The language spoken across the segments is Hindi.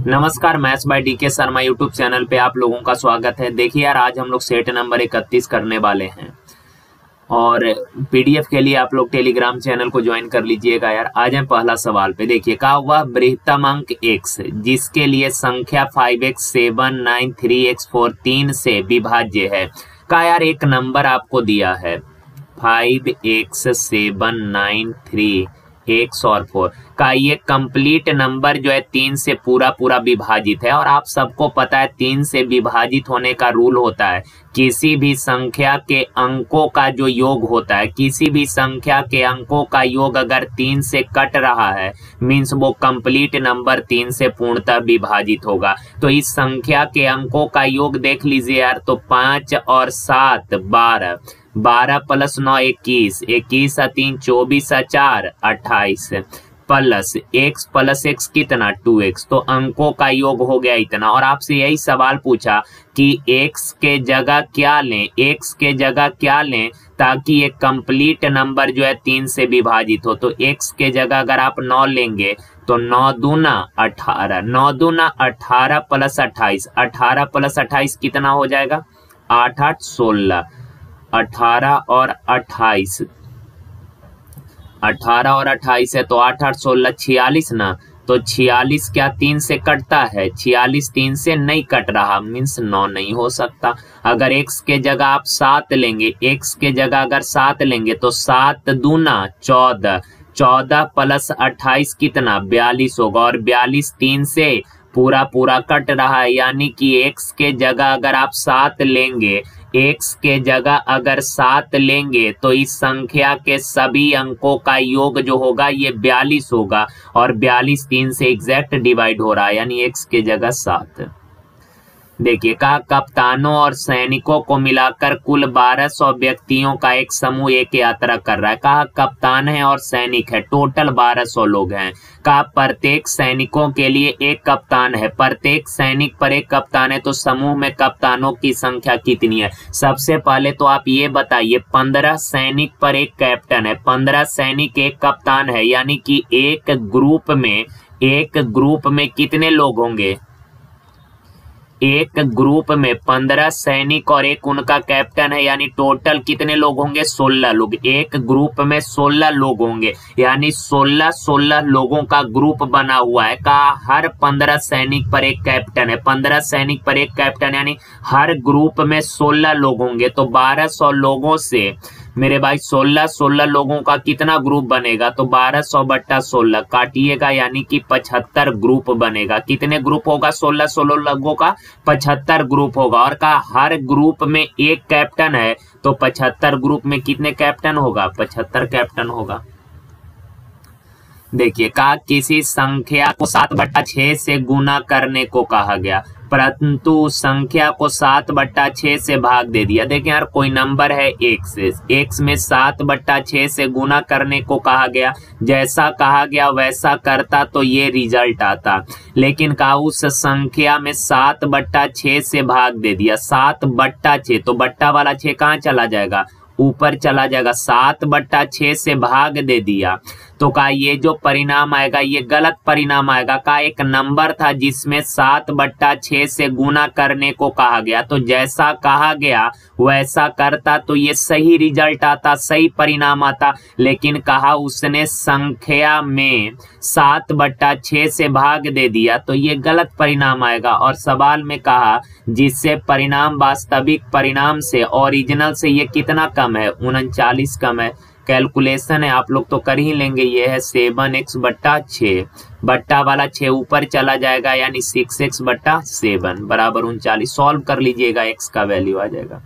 नमस्कार, maths by DK Sharma YouTube channel पे आप लोगों का स्वागत है। देखिए यार, आज हम लोग सेट नंबर 31 करने वाले हैं और पीडीएफ के लिए आप लोग टेलीग्राम चैनल को ज्वाइन कर लीजिएगा। यार आज हम पहला सवाल पे देखिए, कहा हुआ बृहत्तम अंक x जिसके लिए संख्या 5x 7 9 3x 4 3 से विभाज्य है। कहा यार एक नंबर आपको दिया है 5x 7 9 3 x और 4 का, ये कंप्लीट नंबर जो है 3 से पूरा विभाजित है। और आप सबको पता है 3 से विभाजित होने का रूल होता है, किसी भी संख्या के अंकों का जो योग होता है, किसी भी संख्या के अंकों का योग अगर 3 से कट रहा है मीन्स वो कंप्लीट नंबर 3 से पूर्णतः विभाजित होगा। तो इस संख्या के अंकों का योग देख लीजिए यार, तो 5 और 7 12, 12 प्लस 9 21, 21 और 3 24 और 4 28 प्लस x कितना 2x। तो अंकों का योग हो गया इतना। और आपसे यही सवाल पूछा कि x के जगह क्या लें, x के जगह क्या लें ताकि ये कंप्लीट नंबर जो है 3 से विभाजित हो। तो x के जगह अगर आप 9 लेंगे तो 9 दूना 18, 9 दूना 18 प्लस 28, 18 प्लस 28 कितना हो जाएगा 8 8 16, 18 और 28, 18 और 28 है तो 8 8 16 46 ना। तो 46 क्या 3 से कटता है? 46 3 से नहीं कट रहा, मीन्स 9 नहीं हो सकता। अगर x के जगह आप 7 लेंगे, x के जगह अगर 7 लेंगे तो 7 दूना 14, 14 प्लस 28 कितना 42 होगा। और 42 3 से पूरा कट रहा है, यानी कि x के जगह अगर आप 7 लेंगे, x के जगह अगर 7 लेंगे तो इस संख्या के सभी अंकों का योग जो होगा ये 42 होगा। और 42 3 से एग्जैक्ट डिवाइड हो रहा है, यानी x के जगह 7। देखिए, कहा कप्तानों और सैनिकों को मिलाकर कुल 1200 व्यक्तियों का एक समूह एक यात्रा कर रहा है। कहा कप्तान है और सैनिक है, टोटल 1200 लोग हैं। कहा प्रत्येक सैनिकों के लिए एक कप्तान है, प्रत्येक सैनिक पर एक कप्तान है, तो समूह में कप्तानों की संख्या कितनी है? सबसे पहले तो आप ये बताइए, 15 सैनिक पर एक कैप्टन है, 15 सैनिक एक कप्तान है, यानी कि एक ग्रुप में कितने लोग होंगे? एक ग्रुप में 15 सैनिक और एक उनका कैप्टन है, यानी टोटल कितने लोग होंगे? 16 लोग। एक ग्रुप में 16 लोग होंगे, यानी 16 लोगों का ग्रुप बना हुआ है। कहा हर 15 सैनिक पर एक कैप्टन है, 15 सैनिक पर एक कैप्टन, यानी हर ग्रुप में 16 लोग होंगे। तो 1200 लोगों से मेरे भाई 16 लोगों का कितना ग्रुप बनेगा? तो 1200 बट्टा 16 काटिएगा, यानी कि 75 ग्रुप बनेगा। कितने ग्रुप होगा? 16 लोगों का 75 ग्रुप होगा। और कहा हर ग्रुप में एक कैप्टन है, तो 75 ग्रुप में कितने कैप्टन होगा? 75 कैप्टन होगा। देखिए, कहा किसी संख्या को 7/6 से गुना करने को कहा गया, परंतु उस संख्या को 7/6 से भाग दे दिया। देखिए यार, कोई नंबर है x में 7/6 से गुना करने को कहा गया, जैसा कहा गया वैसा करता तो ये रिजल्ट आता। लेकिन कहा उस संख्या में 7/6 से भाग दे दिया, 7/6, तो बट्टा वाला 6 कहाँ चला जाएगा? ऊपर चला जाएगा। 7/6 से भाग दे दिया, तो कहा ये जो परिणाम आएगा ये गलत परिणाम आएगा। कहा एक नंबर था जिसमें 7/6 से गुना करने को कहा गया, तो जैसा कहा गया वैसा करता तो ये सही रिजल्ट आता, सही परिणाम आता। लेकिन कहा उसने संख्या में 7/6 से भाग दे दिया, तो ये गलत परिणाम आएगा। और सवाल में कहा जिससे परिणाम वास्तविक परिणाम से, ओरिजिनल से ये कितना कम है? 39 कम है। कैलकुलेशन है, आप लोग तो कर ही लेंगे। ये है 7x/6, बट्टा वाला 6 ऊपर चला जाएगा, यानी 6x/7 बराबर 39। सॉल्व कर लीजिएगा, x का वैल्यू आ जाएगा।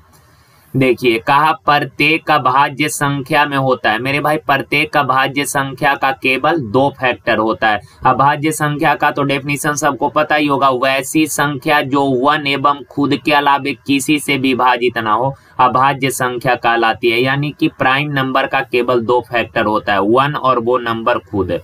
देखिए, कहा प्रत्येक अभाज्य संख्या में होता है। मेरे भाई प्रत्येक अभाज्य संख्या का केवल 2 फैक्टर होता है। अभाज्य संख्या का तो डेफिनेशन सबको पता ही होगा, वैसी संख्या जो 1 एवं खुद के अलावे किसी से विभाजित ना हो अभाज्य संख्या कहलाती है। यानी कि प्राइम नंबर का केवल 2 फैक्टर होता है, 1 और वो नंबर खुद।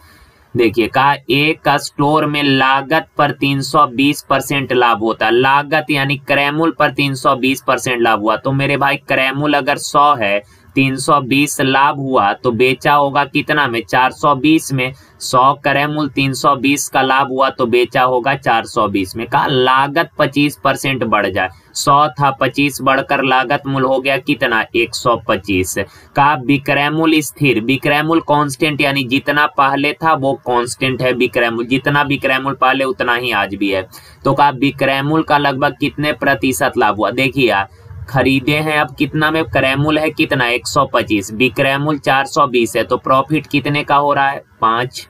देखिए, कहा एक स्टोर में लागत पर 320% लाभ होता है। लागत यानी क्रैमुल पर 320% लाभ हुआ, तो मेरे भाई क्रैमुल अगर 100 है 320 लाभ हुआ तो बेचा होगा कितना में, 420 में। 100 क्रय मूल्य 320 का लाभ हुआ तो बेचा होगा 420 में। कहा लागत 25% बढ़ जाए, 100 था 25 बढ़कर लागत मूल्य हो गया कितना, 125। कहा विक्रय मूल्य स्थिर, विक्रय मूल्य कांस्टेंट यानी जितना पहले था वो कांस्टेंट है विक्रय मूल्य, जितना विक्रय मूल्य पहले उतना ही आज भी है। तो कहा विक्रय मूल्य का लगभग कितने प्रतिशत लाभ हुआ। देखिए यार खरीदे हैं अब कितना में, क्रय मूल्य है कितना 125, विक्रय मूल्य 420 है, तो प्रॉफिट कितने का हो रहा है 5।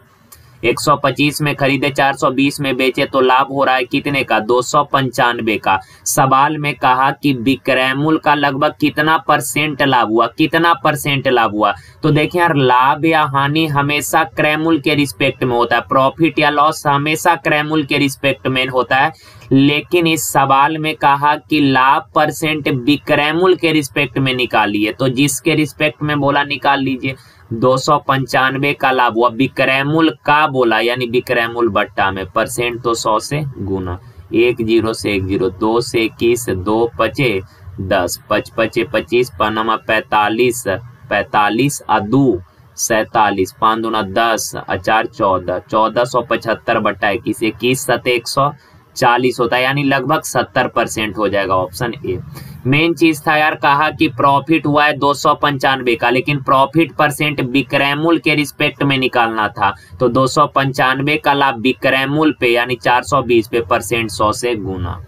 125 में खरीदे 420 में बेचे तो लाभ हो रहा है कितने का, 295 का। सवाल में कहा कि विक्रय मूल्य का लगभग कितना परसेंट लाभ हुआ, कितना परसेंट लाभ हुआ। तो देखिए यार लाभ या हानि हमेशा क्रय मूल्य के रिस्पेक्ट में होता है, प्रॉफिट या लॉस हमेशा क्रय मूल्य के रिस्पेक्ट में होता है, लेकिन इस सवाल में कहा कि लाभ परसेंट विक्रय मूल्य के रिस्पेक्ट में निकालिए, तो जिसके रिस्पेक्ट में बोला निकाल लीजिए। 295 का लाभ हुआ, विक्रय मूल्य का बोला यानी विक्रय मूल्य बट्टा में, परसेंट तो 100 से गुना, 1 0 से 1 0, 2 से 21, 2 पचे 10, 5 पचे 25, पनमा 45, 45 2 47, 5 दूना 10, 4 14, 1475 बट्टा 21, 21 सते 140 होता है, यानी लगभग 70% हो जाएगा ऑप्शन ए। मेन चीज था यार कहा कि प्रॉफिट हुआ है 295 का, लेकिन प्रॉफिट परसेंट विक्रय मूल्य के रिस्पेक्ट में निकालना था, तो 295 का लाभ विक्रय मूल्य पे यानी 420 पे, परसेंट 100 से गुना।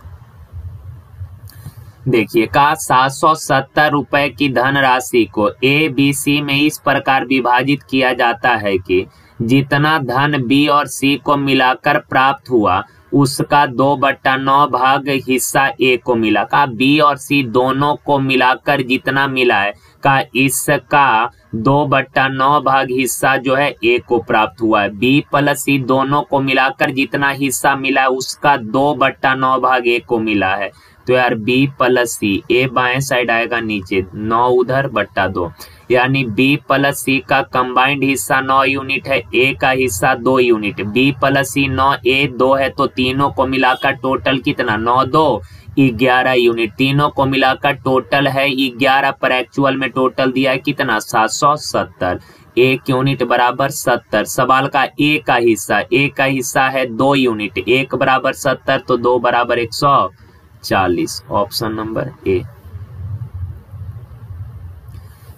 देखिए कहा 770 रुपए की धनराशि को ए बी सी में इस प्रकार विभाजित किया जाता है कि जितना धन बी और सी को मिलाकर प्राप्त हुआ उसका 2/9 भाग हिस्सा ए को मिला। का बी और सी दोनों को मिलाकर जितना मिला है का इसका 2/9 भाग हिस्सा जो है ए को प्राप्त हुआ है। बी प्लस सी दोनों को मिलाकर जितना हिस्सा मिला है उसका 2/9 भाग ए को मिला है। तो यार बी प्लस सी, ए बाएं साइड आएगा नीचे, 9 उधर बट्टा 2, यानी बी प्लस सी का कंबाइंड हिस्सा 9 यूनिट है, ए का हिस्सा 2 यूनिट। बी प्लस सी 9, ए 2 है, तो तीनों को मिलाकर टोटल कितना, 9 2 11 यूनिट, तीनों को मिलाकर टोटल है 11, पर एक्चुअल में टोटल दिया है कितना 770, 1 यूनिट बराबर 70। सवाल का ए का हिस्सा है 2 यूनिट, 1 बराबर 70 तो 2 बराबर 140, ऑप्शन नंबर ए।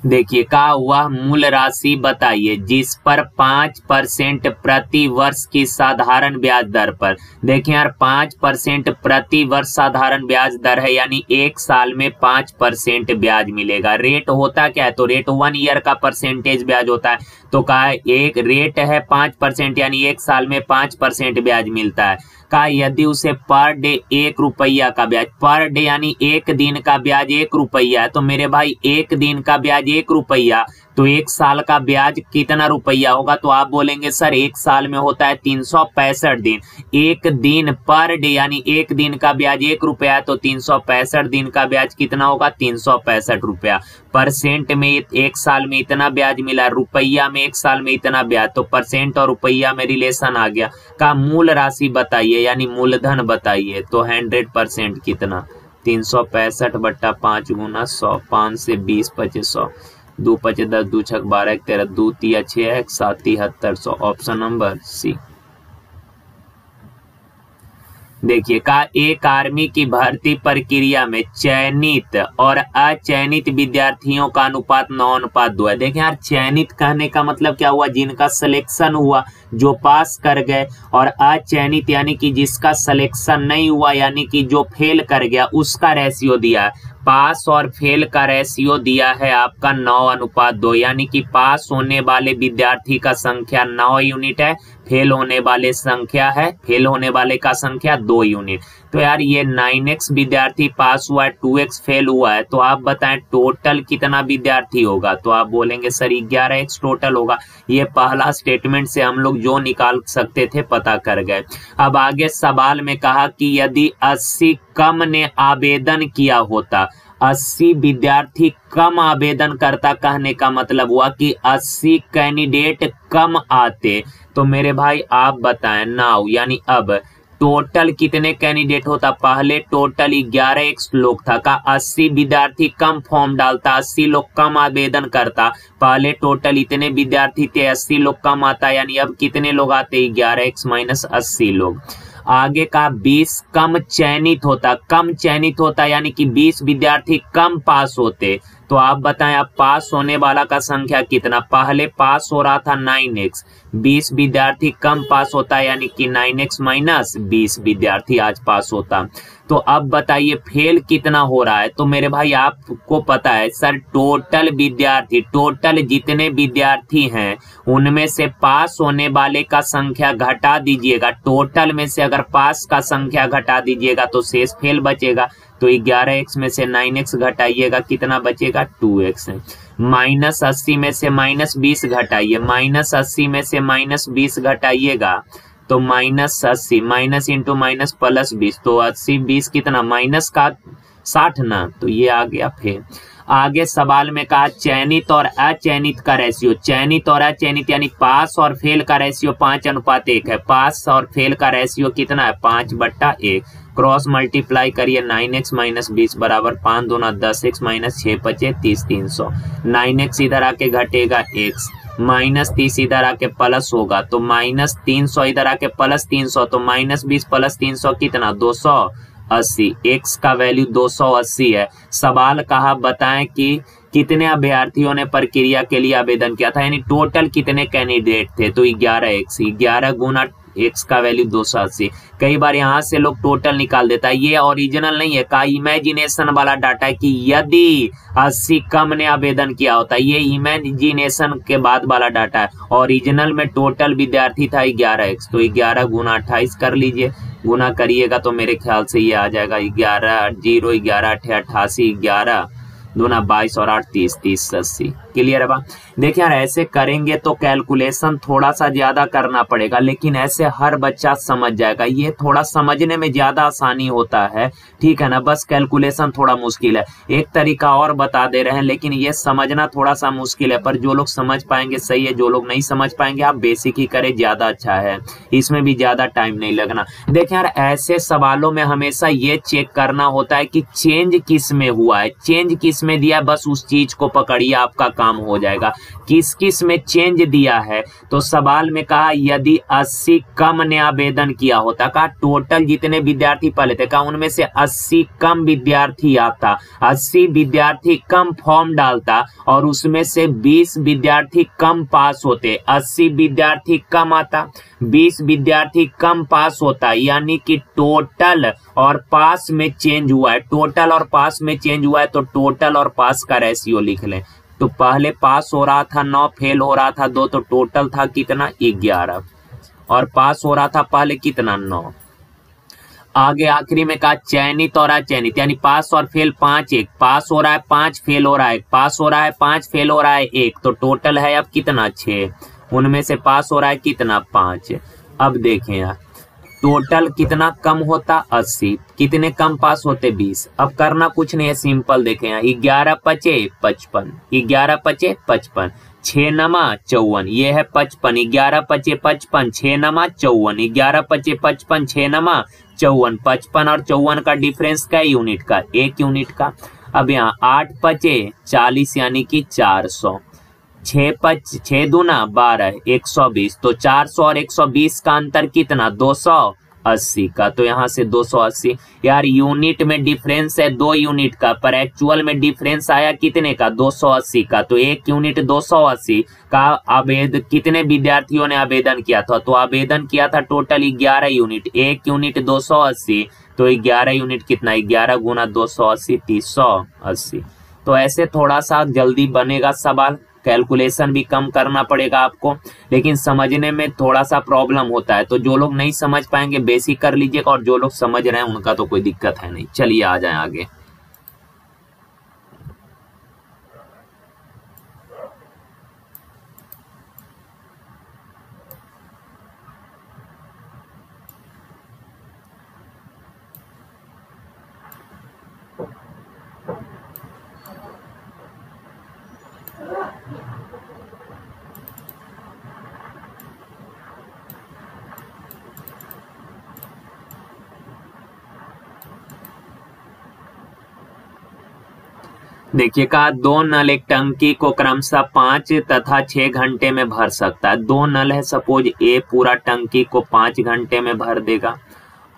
देखिए का वह मूल राशि बताइए जिस पर 5% प्रति वर्ष की साधारण ब्याज दर पर। देखिए यार 5% प्रति वर्ष साधारण ब्याज दर है, यानी 1 साल में 5% ब्याज मिलेगा। रेट होता क्या है, तो रेट 1 ईयर का परसेंटेज ब्याज होता है, तो कहा एक रेट है 5% यानी 1 साल में 5% ब्याज मिलता है। का यदि उसे पर डे 1 रुपया का ब्याज, पर डे यानी 1 दिन का ब्याज 1 रुपया है, तो मेरे भाई 1 दिन का ब्याज 1 रुपया, तो 1 साल का ब्याज कितना रुपया होगा। तो आप बोलेंगे सर 1 साल में होता है 365 दिन, 1 दिन पर डे यानी 1 दिन का ब्याज 1 रुपया, तो 365 दिन का ब्याज कितना होगा 365 रुपया। परसेंट में 1 साल में इतना ब्याज मिला, रुपया में 1 साल में इतना ब्याज, तो परसेंट और रुपया में रिलेशन आ गया। का मूल राशि बताइए यानी मूलधन बताइए, तो 100% कितना 365 बट्टा 5 गुना 100, 5 से 20 पचे 100, 2 पचे 10, 2 छक 12, 13, 2 तिया 6, 7 7300, ऑप्शन नंबर सी। देखिए का एक आर्मी की भर्ती प्रक्रिया में चयनित और अचयनित विद्यार्थियों का अनुपात 9:2 है। देखिए यार चयनित कहने का मतलब क्या हुआ, जिनका सिलेक्शन हुआ जो पास कर गए, और अचयनित यानी कि जिसका सिलेक्शन नहीं हुआ यानी कि जो फेल कर गया, उसका रेशियो दिया है। पास और फेल का रेशियो दिया है आपका 9:2, यानी कि पास होने वाले विद्यार्थी का संख्या 9 यूनिट है, फेल होने वाले का संख्या 2 यूनिट। तो यार ये 9x विद्यार्थी पास हुआ है, 2x फेल हुआ है, तो आप बताएं टोटल कितना विद्यार्थी होगा। तो आप बोलेंगे सर 11x टोटल होगा। ये पहला स्टेटमेंट से हम लोग जो निकाल सकते थे पता कर गए। अब आगे सवाल में कहा कि यदि 80 कम ने आवेदन किया होता, 80 विद्यार्थी कम आवेदन करता, कहने का मतलब हुआ कि 80 कैंडिडेट कम आते, तो मेरे भाई आप बताएं नाउ यानी अब टोटल कितने कैंडिडेट होता, पहले टोटल 11x लोग था का 80 विद्यार्थी कम फॉर्म डालता, 80 लोग कम आवेदन करता, पहले टोटल इतने विद्यार्थी थे 80 लोग कम आता, यानी अब कितने लोग आते 11x माइनस 80 लोग। आगे का 20 कम चयनित होता यानी कि 20 विद्यार्थी कम पास होते। तो आप बताएं अब पास होने वाला का संख्या कितना, पहले पास हो रहा था 9x, 20 विद्यार्थी कम पास होता यानी कि 9x माइनस 20 विद्यार्थी आज पास होता। तो अब बताइए फेल कितना हो रहा है। तो मेरे भाई आपको पता है सर, टोटल जितने विद्यार्थी हैं उनमें से पास होने वाले का संख्या घटा दीजिएगा, टोटल में से अगर पास का संख्या घटा दीजिएगा तो शेष फेल बचेगा। तो 11x में से 9x घटाइएगा, कितना बचेगा 2x। माइनस 80 में से माइनस 20 घटाइए, माइनस 80 में से माइनस 20 घटाइएगा तो minus 80, minus into minus plus 20, तो 80 20 कितना माइनस का 60 ना, तो ये आ गया फेल। आगे सवाल में कहा चयनित और अचयनित का रेशियो, चयनित और अचयनित यानी पास और फेल का रेशियो 5:1 है। पास और फेल का रेशियो कितना है 5/1। क्रॉस मल्टीप्लाई करिए, 9x माइनस 20 बराबर 5 दूना 10x माइनस 6 5 30 300। 9x इधर आके घटेगा x, माइनस 30 इधर आके प्लस होगा तो माइनस 300 इधर आके प्लस 300, तो माइनस 20 प्लस 300 कितना 280। x का वैल्यू 280 है। सवाल कहा बताएं कि कितने अभ्यर्थियों ने प्रक्रिया के लिए आवेदन किया था, यानी टोटल कितने कैंडिडेट थे। तो 11x, 11 गुना x का वैल्यू 280। कई बार यहाँ से लोग टोटल निकाल देता है, ये ओरिजिनल नहीं है का इमेजिनेशन वाला डाटा है कि यदि 80 कम ने आवेदन किया होता, ये इमेजिनेशन के बाद वाला डाटा है। ओरिजिनल में टोटल विद्यार्थी था 11x, तो 11 गुना 28 कर लीजिए, गुना करिएगा तो मेरे ख्याल से ये आ जाएगा 11 0 11 88, 11 दूना 22 और 8 30 30 80। क्लियर है बात। देखिए यार ऐसे करेंगे तो कैलकुलेशन थोड़ा सा ज्यादा करना पड़ेगा, लेकिन ऐसे हर बच्चा समझ जाएगा, ये थोड़ा समझने में ज्यादा आसानी होता है, ठीक है ना। बस कैलकुलेशन थोड़ा मुश्किल है। एक तरीका और बता दे रहे हैं, लेकिन ये समझना थोड़ा सा मुश्किल है, पर जो लोग समझ पाएंगे सही है, जो लोग नहीं समझ पाएंगे आप बेसिक ही करें, ज्यादा अच्छा है, इसमें भी ज्यादा टाइम नहीं लगना। देखिए यार ऐसे सवालों में हमेशा ये चेक करना होता है कि चेंज किस में हुआ है, चेंज किस में दिया, बस उस चीज को पकड़िए आपका काम हो जाएगा। किस किस में चेंज दिया है, तो सवाल में कहा यदि 80 कम ने आवेदन किया होता, कहा टोटल जितने विद्यार्थी पहले थे, कहा उनमें से 80 कम विद्यार्थी आता, 80 विद्यार्थी कम फॉर्म डालता और उसमें से 20 विद्यार्थी कम पास होते। 80 विद्यार्थी कम आता, 20 विद्यार्थी कम पास होता, यानी कि टोटल और पास में चेंज हुआ है, टोटल और पास में चेंज हुआ है, तो टोटल और पास का रेशियो लिख लें। तो पहले पास हो रहा था 9, फेल हो रहा था 2, तो टोटल था कितना 11, और पास हो रहा था पहले कितना 9। आगे आखिरी में कहा चयनित और अचयनित, यानी पास और फेल 5 1, पास हो रहा है 5, फेल हो रहा है, पास हो रहा है 5, फेल हो रहा है 1, तो टोटल है अब कितना 6, उनमें से पास हो रहा है कितना 5। अब देखें यार टोटल कितना कम होता 80, कितने कम पास होते 20। अब करना कुछ नहीं है, सिंपल देखें यहाँ 11 5 55, 11 5 55, 6 नमा 54, ये है 55, 11 5 55, 6 नमा 54, 11 5 55, 6 नमा 54, 55 और 54 का डिफरेंस क्या यूनिट का 1 यूनिट का। अब यहाँ 8 5 40 यानी कि 400, 6 दूना 12 120, तो 400 और 120 का अंतर कितना 280 का, तो यहाँ से 280। यार यूनिट में डिफरेंस है 2 यूनिट का, पर एक्चुअल में डिफरेंस आया कितने का 280 का, तो 1 यूनिट 280 का कितने विद्यार्थियों ने आवेदन किया था, तो आवेदन किया था टोटल 11 यूनिट, 1 यूनिट 280, तो 11 यूनिट कितना 11 गुना 280 380। तो ऐसे थोड़ा सा जल्दी बनेगा सवाल, कैलकुलेशन भी कम करना पड़ेगा आपको, लेकिन समझने में थोड़ा सा प्रॉब्लम होता है। तो जो लोग नहीं समझ पाएंगे बेसिक कर लीजिएगा, और जो लोग समझ रहे हैं उनका तो कोई दिक्कत है नहीं। चलिए आ जाएं आगे। देखिए कहा दो नल एक टंकी को क्रमशः 5 तथा 6 घंटे में भर सकता है। दो नल है, सपोज ए पूरा टंकी को 5 घंटे में भर देगा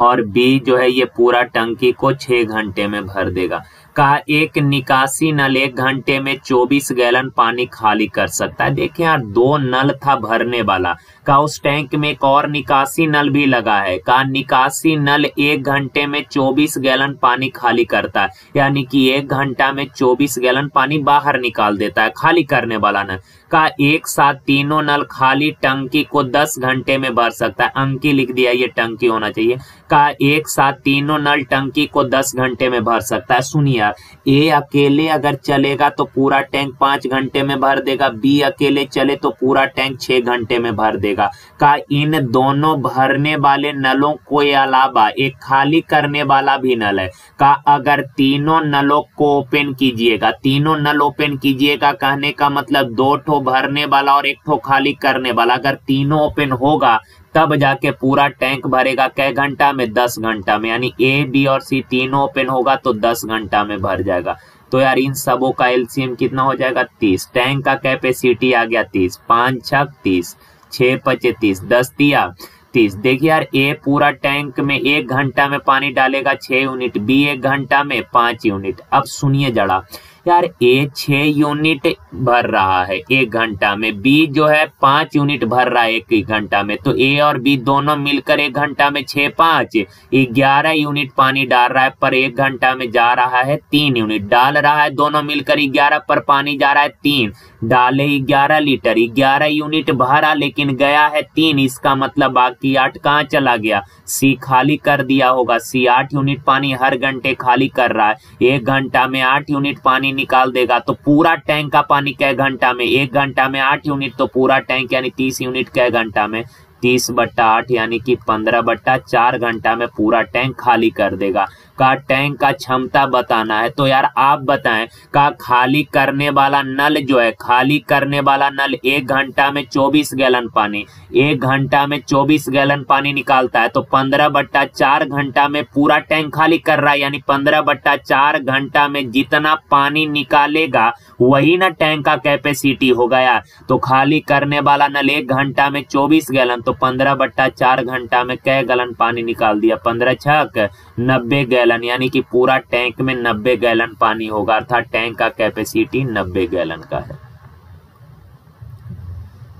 और बी जो है ये पूरा टंकी को 6 घंटे में भर देगा। कहा एक निकासी नल 1 घंटे में 24 गैलन पानी खाली कर सकता है। देखिए यार दो नल था भरने वाला, कहा उस टैंक में एक और निकासी नल भी लगा है। कहा निकासी नल 1 घंटे में 24 गैलन पानी खाली करता है, यानी कि 1 घंटा में 24 गैलन पानी बाहर निकाल देता है खाली करने वाला नल। कहा एक साथ तीनों नल खाली टंकी को 10 घंटे में भर सकता है। अंकी लिख दिया, ये टंकी होना चाहिए। कहा एक साथ तीनों नल टंकी को 10 घंटे में भर सकता है। सुनिए ए अकेले अगर चलेगा तो पूरा टैंक 5 घंटे में भर देगा, बी अकेले चले तो पूरा टैंक 6 घंटे में भर देगा। कहा इन दोनों भरने वाले नलों को अलावा एक खाली करने वाला भी नल है। कहा अगर तीनों नलों को ओपन कीजिएगा, तीनों नल ओपन कीजिएगा कहने का मतलब 2 ठो भरने वाला और 1 ठो खाली करने वाला, अगर तीनों ओपन होगा तब जाके पूरा टैंक भरेगा। कै घंटा में? 10 घंटा में, यानी ए बी और सी तीनों ओपन होगा तो 10 घंटा में भर जाएगा। तो यार इन सबों का एलसीएम कितना हो जाएगा? 30। टैंक का कैपेसिटी आ गया 30, 5 छक 30, 6 पचे 30, 10 दिया 30। देखिए यार ए पूरा टैंक में 1 घंटा में पानी डालेगा 6 यूनिट, बी 1 घंटा में 5 यूनिट। अब सुनिए जरा यार ए 6 यूनिट भर रहा है 1 घंटा में, बी जो है 5 यूनिट भर रहा है 1 घंटा में, तो ए और बी दोनों मिलकर 1 घंटा में 6 5 11 यूनिट पानी डाल रहा है, पर 1 घंटा में जा रहा है 3 यूनिट डाल रहा है, दोनों मिलकर 11 पर पानी जा रहा है 3, डाले 11 लीटर, 11 यूनिट भरा लेकिन गया है 3, इसका मतलब बाकी 8 कहाँ चला गया? सी खाली कर दिया होगा। सी 8 यूनिट पानी हर घंटे खाली कर रहा है, 1 घंटा में 8 यूनिट पानी निकाल देगा। तो पूरा टैंक का पानी कै घंटा में? 1 घंटा में 8 यूनिट, तो पूरा टैंक यानी 30 यूनिट कै घंटा में? 30/8 यानी कि 15/4 घंटा में पूरा टैंक खाली कर देगा। का टैंक का क्षमता बताना है, तो यार आप बताएं का खाली करने वाला नल जो है, खाली करने वाला नल 1 घंटा में 24 गैलन पानी, 1 घंटा में 24 गैलन पानी निकालता है, तो 15/4 घंटा में पूरा टैंक खाली कर रहा है, यानी 15/4 घंटा में जितना पानी निकालेगा वही ना टैंक का कैपेसिटी हो गया। तो खाली करने वाला नल 1 घंटा में 24 गैलन, तो 15/4 घंटा में कै गैलन पानी निकाल दिया? 15 छक 90 गैलन, यानी कि पूरा टैंक में 90 गैलन पानी होगा, अर्थात टैंक का कैपेसिटी 90 गैलन का है।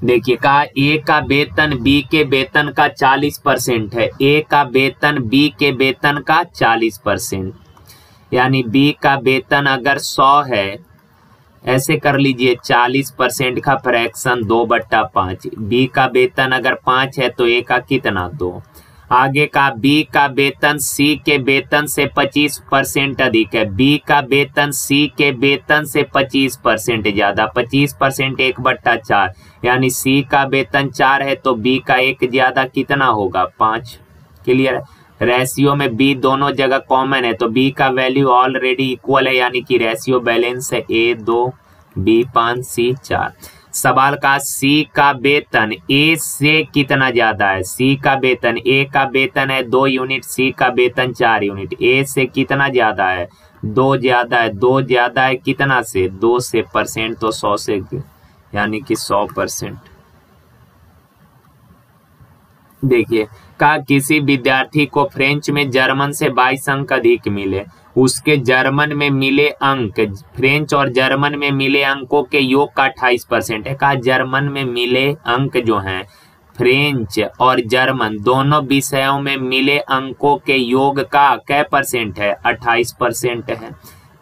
देखिए कहा ए का वेतन बी के वेतन का 40% है, ए का वेतन बी के वेतन का 40%, यानी बी का वेतन अगर 100 है, ऐसे कर लीजिए 40% का फ्रैक्शन 2/5, बी का वेतन अगर 5 है तो ए का कितना? 2। आगे का बी का वेतन सी के वेतन से 25% अधिक है, बी का वेतन सी के वेतन से 25% ज्यादा, 25% 1/4, यानी सी का वेतन 4 है तो बी का 1 ज्यादा कितना होगा? 5। क्लियर? रेशियो में बी दोनों जगह कॉमन है, तो बी का वैल्यू ऑलरेडी इक्वल है, यानी कि रेशियो बैलेंस है, ए 2 बी 5 सी 4। सवाल का सी का वेतन ए से कितना ज्यादा है? सी का वेतन, ए का वेतन है 2 यूनिट, सी का वेतन 4 यूनिट, ए से कितना ज्यादा है? 2 ज्यादा है। 2 ज्यादा है कितना से? 2 से, परसेंट तो 100 से, यानी कि 100%। देखिए का किसी विद्यार्थी को फ्रेंच में जर्मन से 22 अंक अधिक मिले, उसके जर्मन में मिले अंक, फ्रेंच और जर्मन में मिले अंकों के योग का 28% है। कहा जर्मन में मिले अंक जो हैं, फ्रेंच और जर्मन दोनों विषयों में मिले अंकों के योग का कै % है? 28% है।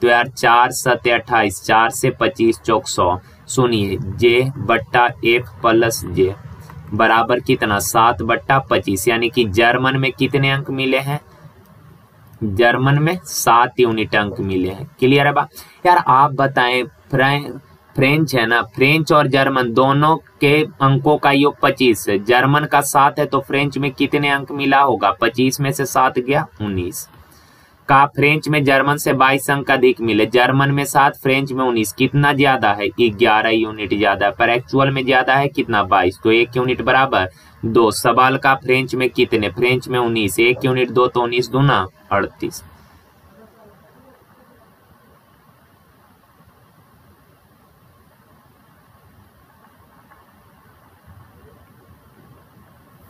तो यार 4 7 28, 4 से 25 चौक 100। सुनिए J/F + J बराबर कितना? 7/25, यानी कि जर्मन में कितने अंक मिले हैं? जर्मन में 7 यूनिट अंक मिले हैं। क्लियर है बा? यार आप बताएं फ्रेंच है ना, फ्रेंच और जर्मन दोनों के अंकों का योग 25 है, जर्मन का 7 है तो फ्रेंच में कितने अंक मिला होगा? 25 में से 7 गया 19। का फ्रेंच में जर्मन से 22 अंक अधिक मिले, जर्मन में 7 फ्रेंच में 19, कितना ज्यादा है? 11 यूनिट ज्यादा, पर एक्चुअल में ज्यादा है कितना? 22, तो 1 यूनिट बराबर 2। सवाल का फ्रेंच में कितने? फ्रेंच में 19, 1 यूनिट 2 तो 19 दूना 38।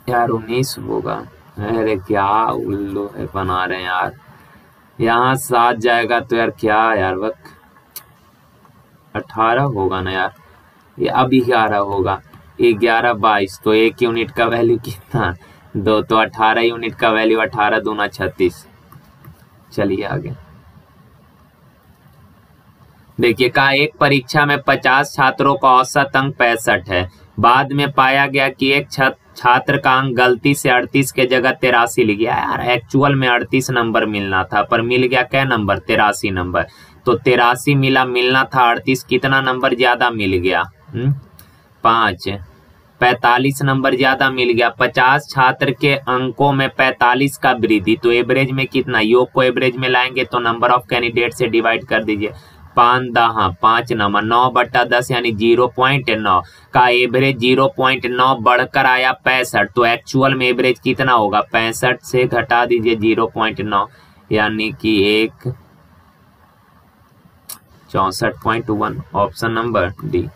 यार 19 होगा। अरे क्या उल्लू है बना रहे हैं यार, यहाँ 7 जाएगा तो यार क्या यार वक्त 18 होगा ना यार, ये अब 11 होगा। 11 22 तो 1 यूनिट का वैल्यू कितना, 2 तो 18 यूनिट का वैल्यू, 18 दूना 36। चलिए आगे देखिए, कहा एक परीक्षा में 50 छात्रों का औसत अंक 65 है। बाद में पाया गया कि एक छात्र का अंक गलती से 38 के जगह 83 लिख गया। यार एक्चुअल में 38 नंबर मिलना था, पर मिल गया क्या नंबर, 83 नंबर। तो 83 मिलना था 38, कितना नंबर ज्यादा मिल गया, 5, 45 नंबर ज्यादा मिल गया। 50 छात्र के अंकों में 45 का वृद्धि, तो एवरेज में कितना, योग को एवरेज में लाएंगे तो नंबर ऑफ कैंडिडेट से डिवाइड कर दीजिए। 5 नंबर 9/10 यानी 0.9 का एवरेज 0.9 बढ़कर आया 65, तो एक्चुअल में एवरेज कितना होगा, 65 से घटा दीजिए 0.9 यानी कि 64.1, ऑप्शन नंबर डी।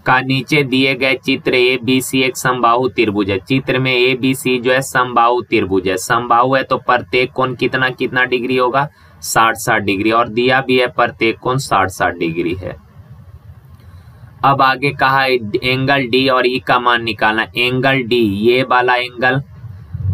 का नीचे दिए गए चित्र ए बी सी एक समबाहु त्रिभुज है। चित्र में ए बी सी जो है समबाहु त्रिभुज है, समबाहु है तो प्रत्येक कोण कितना कितना डिग्री होगा, 60-60 डिग्री, और दिया भी है प्रत्येक कोण 60-60 डिग्री है। अब आगे कहा एंगल डी और ई का मान निकालना। एंगल डी ये वाला एंगल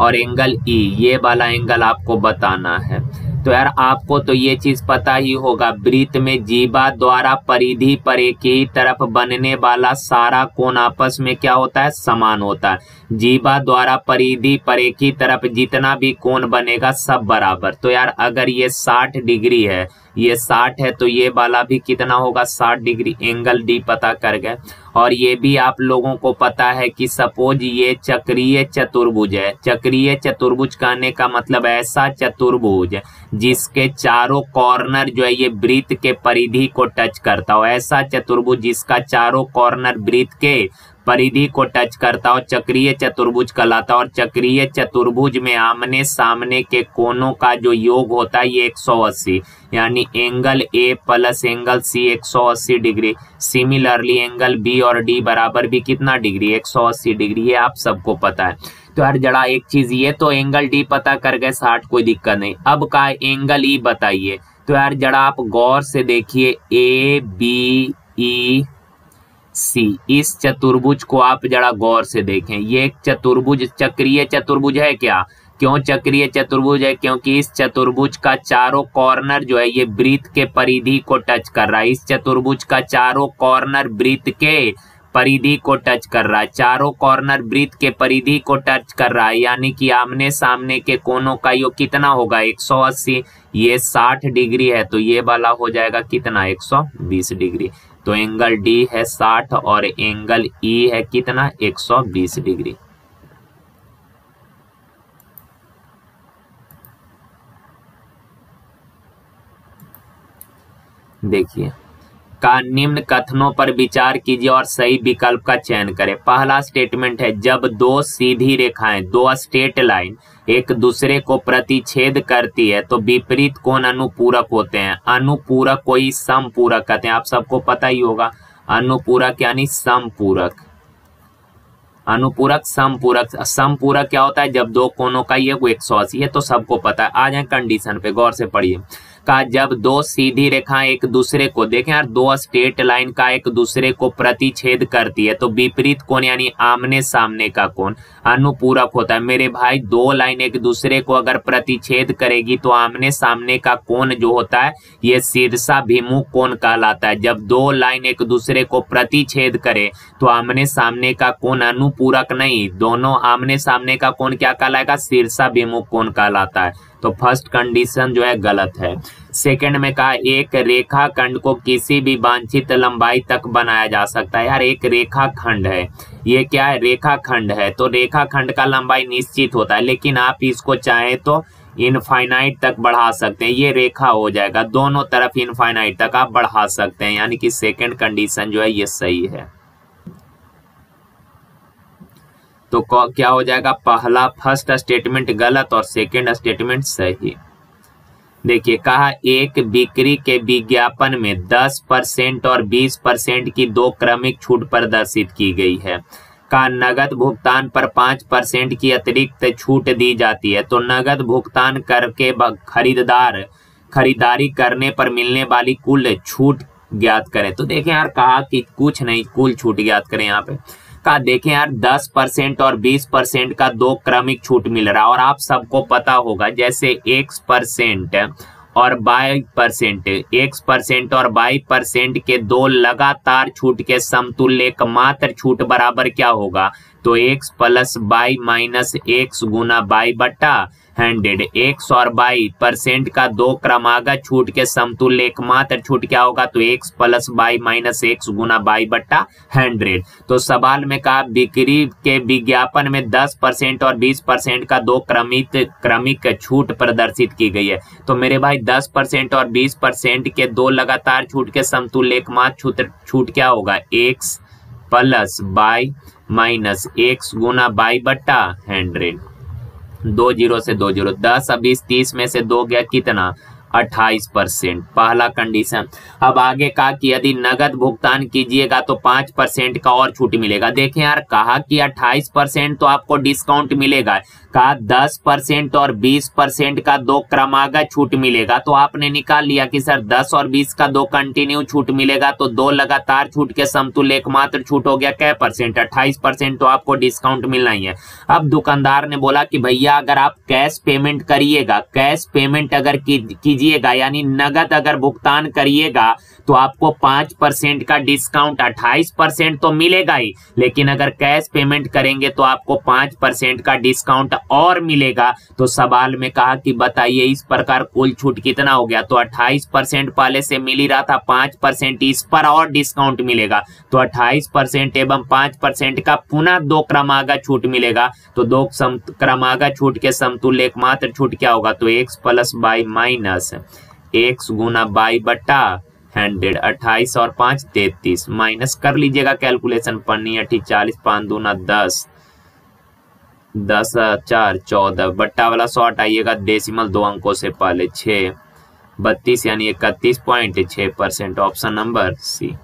और एंगल ई ये वाला एंगल आपको बताना है। तो यार आपको तो ये चीज पता ही होगा, वृत्त में जीवा द्वारा परिधि पर एक ही तरफ बनने वाला सारा कोण आपस में क्या होता है, समान होता है। जीवा द्वारा परिधि पर एक ही तरफ जितना भी कोण बनेगा सब बराबर। तो यार अगर ये 60 डिग्री है, ये 60 है, तो ये वाला भी कितना होगा, 60 डिग्री। एंगल डी पता कर गए। और ये भी आप लोगों को पता है कि सपोज ये चक्रीय चतुर्भुज है। चक्रीय चतुर्भुज कहने का मतलब ऐसा चतुर्भुज जिसके चारों कॉर्नर जो है ये वृत्त के परिधि को टच करता हो, ऐसा चतुर्भुज जिसका चारों कॉर्नर वृत्त के परिधि को टच करता हो चक्रीय चतुर्भुज कहलाता है। और चक्रीय चतुर्भुज में आमने सामने के कोणों का जो योग होता है ये 180, यानी angle A plus angle C 180 degree. Similarly angle B और डी बराबर भी कितना डिग्री, 180 डिग्री, ये आप सबको पता है। तो यार जरा एक चीज, ये तो एंगल डी पता कर गए 60, कोई दिक्कत नहीं। अब का एंगल ई बताइए। तो यार जरा आप गौर से देखिए, ए बी ई सी, इस चतुर्भुज को आप जरा गौर से देखें। ये एक चतुर्भुज चक्रीय चतुर्भुज है क्या, क्यों चक्रीय चतुर्भुज है, क्योंकि इस चतुर्भुज का चारों कॉर्नर जो है ये वृत्त के परिधि को टच कर रहा है। इस चतुर्भुज का चारों कॉर्नर वृत्त के परिधि को टच कर रहा है, चारों कॉर्नर वृत्त के परिधि को टच कर रहा है, यानी कि आमने सामने के कोणों का योग कितना होगा, 180। ये 60 डिग्री है तो ये वाला हो जाएगा कितना, 120 डिग्री। तो एंगल डी है 60 और एंगल ई है कितना, 120 डिग्री। देखिए, का निम्न कथनों पर विचार कीजिए और सही विकल्प का चयन करें। पहला स्टेटमेंट है, जब दो सीधी रेखाएं, दो स्ट्रेट लाइन एक दूसरे को प्रतिच्छेद करती है तो विपरीत कोण अनुपूरक होते हैं। अनुपूरक कोई समपूरक कहते हैं, आप सबको पता ही होगा। अनुपूरक यानी समपूरक, अनुपूरक समपूरक। समपूरक क्या होता है, जब दो कोणों का ये 180 है, तो सबको पता है। आ जाए कंडीशन पे, गौर से पढ़िए। का जब दो सीधी रेखाएं एक दूसरे को, देखें यार, दो स्ट्रेट लाइन का एक दूसरे को प्रतिच्छेद करती है तो विपरीत कोण यानी आमने सामने का कोण अनुपूरक होता है। मेरे भाई, दो लाइन एक दूसरे को अगर प्रतिच्छेद करेगी तो आमने सामने का कोण जो होता है ये शीर्षाभिमुख कोण कहलाता है। जब दो लाइन एक दूसरे को प्रतिच्छेद करे तो आमने सामने का कोण अनुपूरक नहीं, दोनों आमने सामने का कोण क्या कहलाएगा, शीर्षाभिमुख कोण कहलाता है। तो फर्स्ट कंडीशन जो है गलत है। सेकंड में कहा, एक रेखाखंड को किसी भी वांछित लंबाई तक बनाया जा सकता है। यार एक रेखाखंड है, ये क्या है, रेखाखंड है, तो रेखाखंड का लंबाई निश्चित होता है, लेकिन आप इसको चाहें तो इनफाइनाइट तक बढ़ा सकते हैं। ये रेखा हो जाएगा, दोनों तरफ इनफाइनाइट तक आप बढ़ा सकते हैं, यानी कि सेकंड कंडीशन जो है ये सही है। तो क्या हो जाएगा, पहला फर्स्ट स्टेटमेंट गलत और सेकंड स्टेटमेंट सही। देखिए, कहा एक बिक्री के विज्ञापन में 10% और 20% की दो क्रमिक छूट प्रदर्शित की गई है। का नगद भुगतान पर 5% की अतिरिक्त छूट दी जाती है। तो नगद भुगतान करके खरीदार खरीदारी करने पर मिलने वाली कुल छूट ज्ञात करें। तो देखें यार, कहा कि कुछ नहीं, कुल छूट ज्ञात करें। यहाँ पे कहा देखें यार, 10% और 20% का दो क्रमिक छूट मिल रहा है। और आप सबको पता होगा जैसे X% और Y%, X% और Y% के दो लगातार छूट के समतुल्य एकमात्र छूट बराबर क्या होगा? तो X plus Y minus X गुना Y बट्टा 100। X और Y% का दो क्रमागत छूट के समतुल्य एकमात्र छूट क्या होगा? तो X plus Y minus X गुना Y बट्टा 100। तो सवाल में कहा बिक्री के विज्ञापन में 10% और 20% का दो क्रमिक छूट प्रदर्शित की गई है। तो मेरे भाई 10% और 20% के दो लगातार छूट के समतुल्य एकमात्र छूट क्या होगा? X plus Y minus X गुना Y बट्टा 100। 2 0 से 2 0, 10 और 20, 30 में से 2 गया कितना? 28%, पहला कंडीशन। अब आगे कहा कि यदि नगद भुगतान कीजिएगा तो 5% का और छूट मिलेगा। देखें यार, कहा कि 28% तो आपको डिस्काउंट मिलेगा, कहा 10% और 20% का दो क्रमागत छूट मिलेगा। तो आपने निकाल लिया कि सर 10 और 20 का दो कंटिन्यू छूट मिलेगा, तो दो लगातार छूट के समतुल्य एकमात्र छूट हो गया क्या परसेंट? 28%। तो आपको डिस्काउंट मिलना ही है। अब दुकानदार ने बोला कि भैया अगर आप कैश पेमेंट करिएगा, कैश पेमेंट अगर कीजिएगा यानी नगद अगर भुगतान करिएगा तो आपको 5% का डिस्काउंट, 28% तो मिलेगा ही, लेकिन अगर कैश पेमेंट करेंगे तो आपको 5% का डिस्काउंट और मिलेगा। तो सवाल में कहा कि बताइए इस प्रकार कुल छूट कितना हो गया? तो 28% पहले से मिल ही रहा था, 5% इस पर और डिस्काउंट मिलेगा। तो 28% एवं 5% का पुनः दो क्रमागत छूट मिलेगा। तो दो क्रमागत छूट के समतुल्य एकमात्र छूट क्या होगा? तो X plus Y minus X गुना Y बट्टा 100। 28 और 5 33, माइनस कर लीजिएगा, कैलकुलेशन पन्नी 40, 5 दूना 10, 10 4 14, बट्टा वाला 100 हटाइएगा, डेसिमल 2 अंकों से पहले 6 32 यानी 31.6%। Option number C.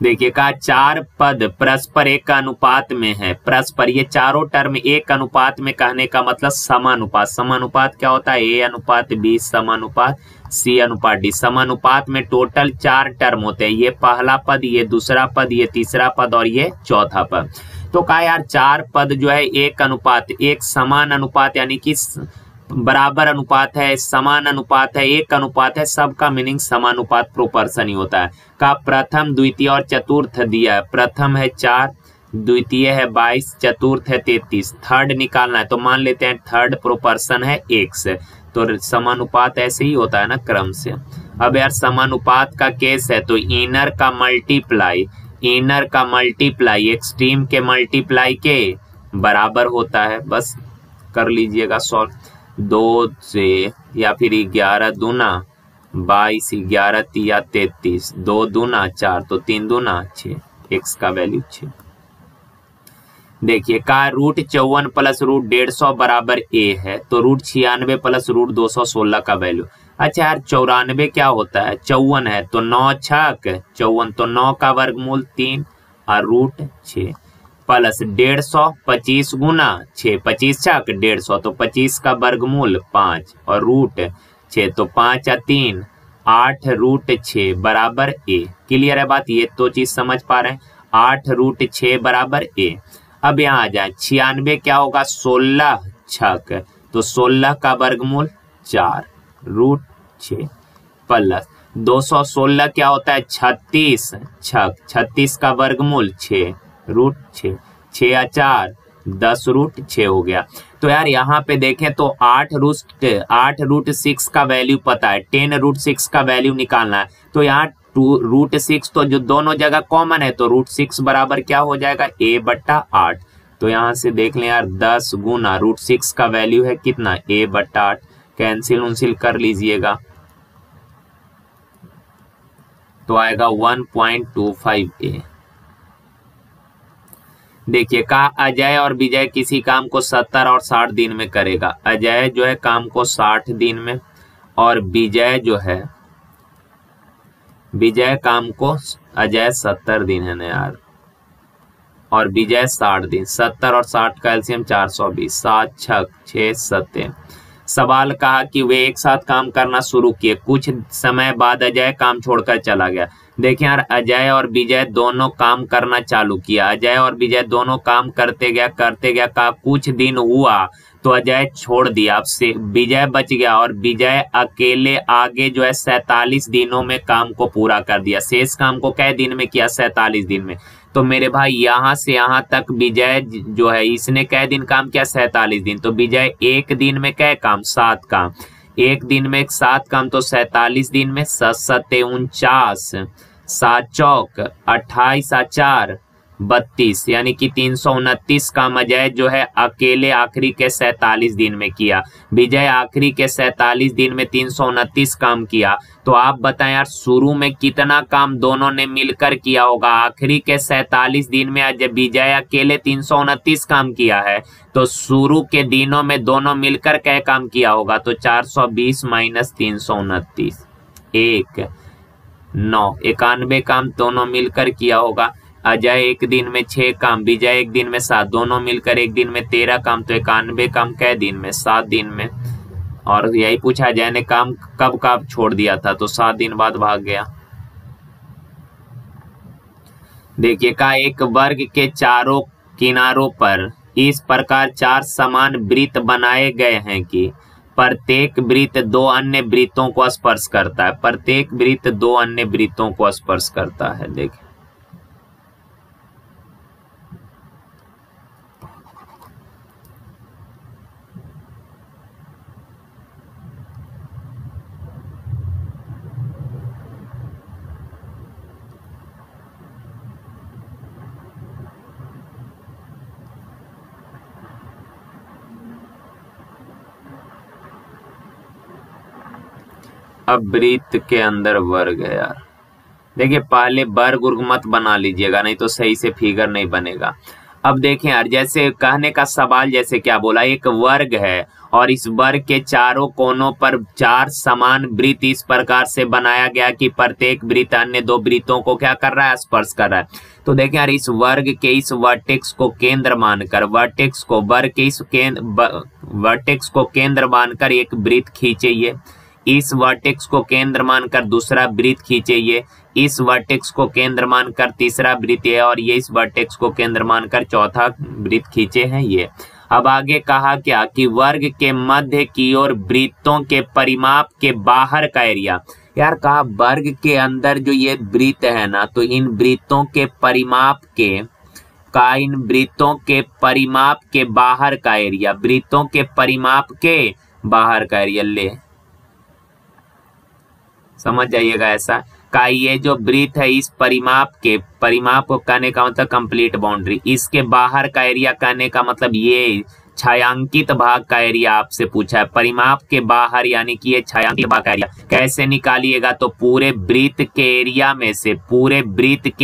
देखिए कहा 4 पद परस्पर एक अनुपात में है। परस्पर, ये चारों टर्म एक अनुपात में कहने का मतलब समानुपात। समानुपात क्या होता है? A अनुपात B समानुपात C अनुपात D। समानुपात में टोटल 4 टर्म होते हैं, ये पहला पद, ये दूसरा पद, ये तीसरा पद और ये चौथा पद। तो कहा यार 4 पद जो है एक अनुपात, एक समान अनुपात यानी कि बराबर अनुपात है, समान अनुपात है, एक अनुपात है, सबका मीनिंग समानुपात प्रोपोर्शन ही होता है। का प्रथम द्वितीय और चतुर्थ दिया है। प्रथम है 4, द्वितीय है 22, चतुर्थ है 33। थर्ड निकालना है तो मान लेते हैं थर्ड प्रोपोर्शन है 1 से। तो समानुपात ऐसे ही होता है ना, क्रम से। अब यार समानुपात का केस है तो इनर का मल्टीप्लाई एक्सट्रीम के मल्टीप्लाई के बराबर होता है। बस कर लीजिएगा सॉल्व। 2 से या फिर 11 दूना 22, 11 तिया 33, 2 दूना 4, तो 3 दूना 6, x का वैल्यू 6। देखिए का √54 प्लस √150 बराबर a है, तो √96 प्लस √216 का वैल्यू। अच्छा यार 94 क्या होता है? 54 है तो 9 छक 54, तो 9 का वर्गमूल 3 और √6 प्लस 150 25 गुना 6, 25 छक 150, तो 25 का वर्गमूल 5 और √6, तो 5 और 3 8 √6 बराबर a। क्लियर है बात? ये तो चीज समझ पा रहे हैं। 8 √6 बराबर a। अब यहाँ आ जाए 96 क्या होगा? 16 छक, तो 16 का वर्गमूल 4 √6 प्लस 216 क्या होता है? 36 छक, 36 का वर्गमूल 6 √6, 6 या 4 10 √6 हो गया। तो यार यहाँ पे देखें तो 8 √6 का वैल्यू पता है, 10 √6 का वैल्यू निकालना है। तो यहाँ √6 तो जो दोनों जगह कॉमन है, तो √6 बराबर क्या हो जाएगा? a बट्टा 8। तो यहाँ से देख लें यार 10 गुना √6 का वैल्यू है कितना? a बट्टा 8। कैंसिल उनसिल कर लीजिएगा तो आएगा 1.25a। देखिए कहा अजय और विजय किसी काम को 70 और 60 दिन में करेगा। अजय जो है काम को 60 दिन में और विजय काम को, अजय 70 दिन है ना यार, और विजय 60 दिन। 70 और 60 का एलसीएम 420। 7 छक 6 सत्ते। सवाल कहा कि वे एक साथ काम करना शुरू किए, कुछ समय बाद अजय काम छोड़कर चला गया। देखिए यार, अजय और विजय दोनों काम करना चालू किया। अजय और विजय दोनों काम करते गया का कुछ दिन हुआ तो अजय छोड़ दिया। अब से विजय बच गया और विजय अकेले आगे जो है 47 दिनों में काम को पूरा कर दिया। शेष काम को कै दिन में किया? 47 दिन में। तो मेरे भाई यहाँ से यहाँ तक विजय जो है इसने कै दिन काम किया? 47 दिन। तो विजय एक दिन में कै काम? 7 काम। एक दिन में 7 काम, तो 47 दिन में 7 49, 7 चौक 28, 4 32, यानी कि 329 काम अजय जो है अकेले आखिरी के 47 दिन में किया। विजय आखिरी के 47 दिन में 329 काम किया। तो आप बताएं यार, शुरू में कितना काम दोनों ने मिलकर किया होगा? आखिरी के 47 दिन में अजय विजय अकेले 329 काम किया है, तो शुरू के दिनों में दोनों मिलकर क्या काम किया होगा? तो 420 माइनस 329 1 9, 91 काम दोनों मिलकर किया होगा। अजय एक दिन में 6 काम, विजय एक दिन में 7, दोनों मिलकर एक दिन में 13 काम। तो 91 काम कै दिन में? 7 दिन में। और यही पूछा अजय ने काम कब छोड़ दिया था? तो 7 दिन बाद भाग गया। देखिए का एक वर्ग के चारों किनारों पर इस प्रकार 4 समान वृत्त बनाए गए हैं कि प्रत्येक वृत्त 2 अन्य वृत्तों को स्पर्श करता है। प्रत्येक वृत्त 2 अन्य वृत्तों को स्पर्श करता है। देखिए अब वृत्त के अंदर वर्ग है यार। देखिए पहले वर्ग उर्ग मत बना लीजिएगा, नहीं तो सही से फिगर नहीं बनेगा। अब देखें यार, जैसे कहने का सवाल जैसे क्या बोला, एक वर्ग है और इस वर्ग के चारों कोनों पर 4 समान वृत्त इस प्रकार से बनाया गया कि प्रत्येक वृत्त अन्य 2 वृत्तों को क्या कर रहा है? स्पर्श कर रहा है। तो देखें यार, इस वर्ग के इस वर्टेक्स को केंद्र मानकर, वर्टेक्स को वर्ग के इस वर्टेक्स को केंद्र मानकर एक वृत्त खींचिए। इस वर्टेक्स को केंद्र मानकर दूसरा वृत्त खींचिए। इस वर्टेक्स को केंद्र मानकर तीसरा वृत्त है और ये इस वर्टेक्स को केंद्र मानकर चौथा वृत्त खींचे हैं ये। अब आगे कहा क्या कि वर्ग के मध्य की ओर वृत्तों के परिमाप के बाहर का एरिया। यार कहा वर्ग के अंदर जो ये वृत्त है ना, तो इन वृत्तों के परिमाप के परिमाप के बाहर का एरिया, वृत्तों के परिमाप के बाहर का एरिया ले समझ जाइएगा। ऐसा का ये जो वृत्त है इस परिमाप को कहने का मतलब कंप्लीट बाउंड्री, इसके बाहर का एरिया कहने का मतलब ये छायांकित भाग का एरिया आपसे पूछा है। परिमाप के बाहर यानी कि ये छायांकित भाग का एरिया कैसे निकालिएगा? तो पूरे वृत्त के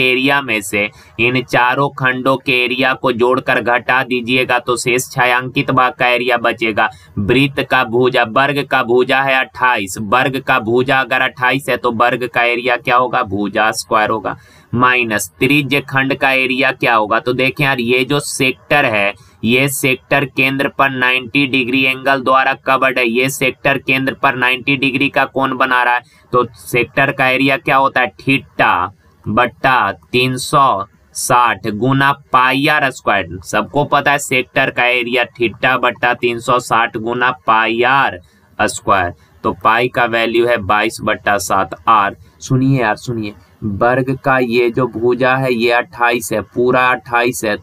एरिया में से इन चारों खंडों के एरिया को जोड़कर घटा दीजिएगा तो शेष छायांकित भाग का एरिया बचेगा। वृत्त का भुजा, वर्ग का भुजा है 28, वर्ग का भुजा अगर 28 है तो वर्ग का एरिया क्या होगा? भुजा स्क्वायर होगा। माइनस त्रिज्य खंड का एरिया क्या होगा? तो देखें यार, ये जो सेक्टर है ये सेक्टर केंद्र पर 90 डिग्री एंगल द्वारा कवर्ड है। ये सेक्टर केंद्र पर 90 डिग्री का कोण बना रहा है। तो सेक्टर का एरिया क्या होता है? थीटा बट्टा 360 गुना पाई आर स्क्वायर। सबको पता है सेक्टर का एरिया थीटा बट्टा 360 गुना पाई आर स्क्वायर। तो पाई का वैल्यू है 22/7 आर। सुनिए यार सुनिए, वर्ग का ये जो भुजा है ये 28 है, पूरा 28 है।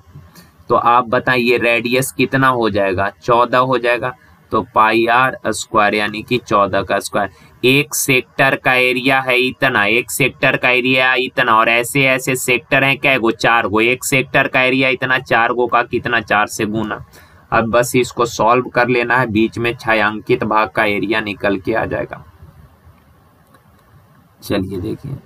तो आप बताएं ये रेडियस कितना हो जाएगा? 14 हो जाएगा। तो पाई आर स्क्वायर यानी कि 14 का स्क्वायर। एक सेक्टर का एरिया है इतना, एक सेक्टर का एरिया इतना, और ऐसे ऐसे सेक्टर हैं क्या गो? 4 गो। एक सेक्टर का एरिया इतना, 4 गो का कितना? 4 से गुना। अब बस इसको सॉल्व कर लेना है, बीच में छायांकित भाग का एरिया निकल के आ जाएगा। चलिए देखिए,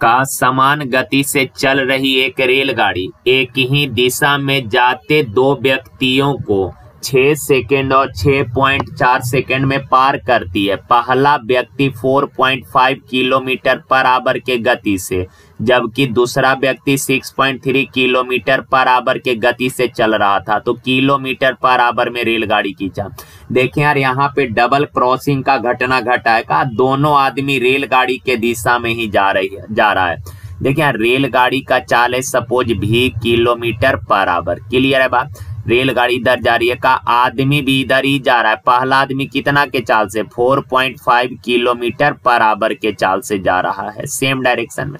का समान गति से चल रही एक रेलगाड़ी एक ही दिशा में जाते 2 व्यक्तियों को 6 सेकेंड और 6.4 सेकेंड में पार करती है। पहला व्यक्ति 4.5 किलोमीटर पर आवर के गति से, जबकि दूसरा व्यक्ति 6.3 किलोमीटर पर आवर के गति से चल रहा था। तो किलोमीटर पर आवर में रेलगाड़ी की चाल। देखें यार, यहाँ पे डबल क्रॉसिंग का घटना घटा है का, दोनों आदमी रेलगाड़ी के दिशा में ही जा रहा है। देखिए यार, रेलगाड़ी का चाल है सपोज भी किलोमीटर पर आवर। क्लियर है बात? रेलगाड़ी इधर जा रही है का, आदमी भी इधर ही जा रहा है। पहला आदमी कितना के चाल से? 4.5 किलोमीटर पर आवर के चाल से जा रहा है, सेम डायरेक्शन में।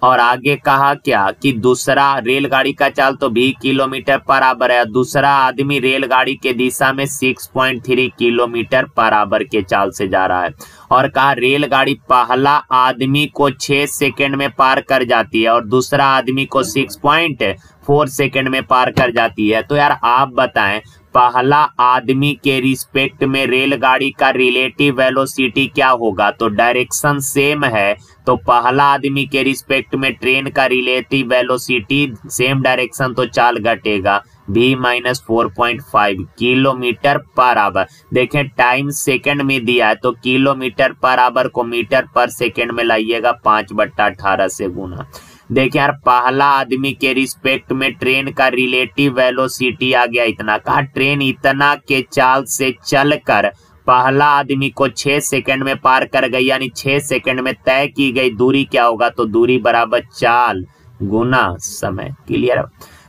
और आगे कहा क्या कि दूसरा रेलगाड़ी का चाल तो 20 किलोमीटर पर आवर है, दूसरा आदमी रेलगाड़ी के दिशा में 6.3 किलोमीटर पर आवर के चाल से जा रहा है। और कहा रेलगाड़ी पहला आदमी को 6 सेकंड में पार कर जाती है और दूसरा आदमी को 6.4 सेकंड में पार कर जाती है। तो यार आप बताएं, पहला आदमी के रिस्पेक्ट में रेलगाड़ी का रिलेटिव वेलोसिटी क्या होगा? तो डायरेक्शन सेम है, तो पहला आदमी के रिस्पेक्ट में ट्रेन का रिलेटिव वेलोसिटी सेम डायरेक्शन, तो चाल घटेगा v-4.5 किलोमीटर पर आवर। देखें टाइम सेकंड में दिया है, तो किलोमीटर पर आवर को मीटर पर सेकंड में लाइएगा, 5/18 से गुना। देखिए यार, पहला आदमी के रिस्पेक्ट में ट्रेन का रिलेटिव वेलोसिटी आ गया इतना का, ट्रेन इतना के चाल से चलकर पहला आदमी को 6 सेकंड में पार कर गई, यानी 6 सेकंड में तय की गई दूरी क्या होगा? तो दूरी बराबर चाल गुना समय। क्लियर है?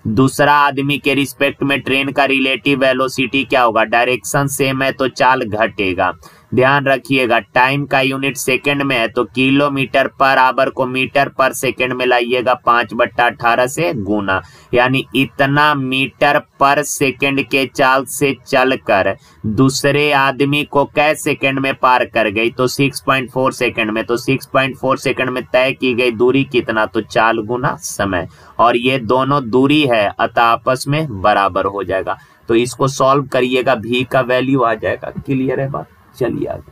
दूसरा आदमी के रिस्पेक्ट में ट्रेन का रिलेटिव वेलोसिटी क्या होगा? डायरेक्शन सेम है तो चाल घटेगा। ध्यान रखिएगा, टाइम का यूनिट सेकंड में है, तो किलोमीटर पर आवर को मीटर पर सेकंड में लाइएगा, 5/18 से गुना, यानी इतना मीटर पर सेकंड के चाल से चलकर दूसरे आदमी को कै सेकंड में पार कर गई? तो 6.4 सेकंड में। तो 6.4 सेकंड में तय की गई दूरी कितना? तो चाल गुना समय। और ये दोनों दूरी है अतः आपस में बराबर हो जाएगा। तो इसको सॉल्व करिएगा, भी का वैल्यू आ जाएगा। क्लियर है बात? चलिए आगे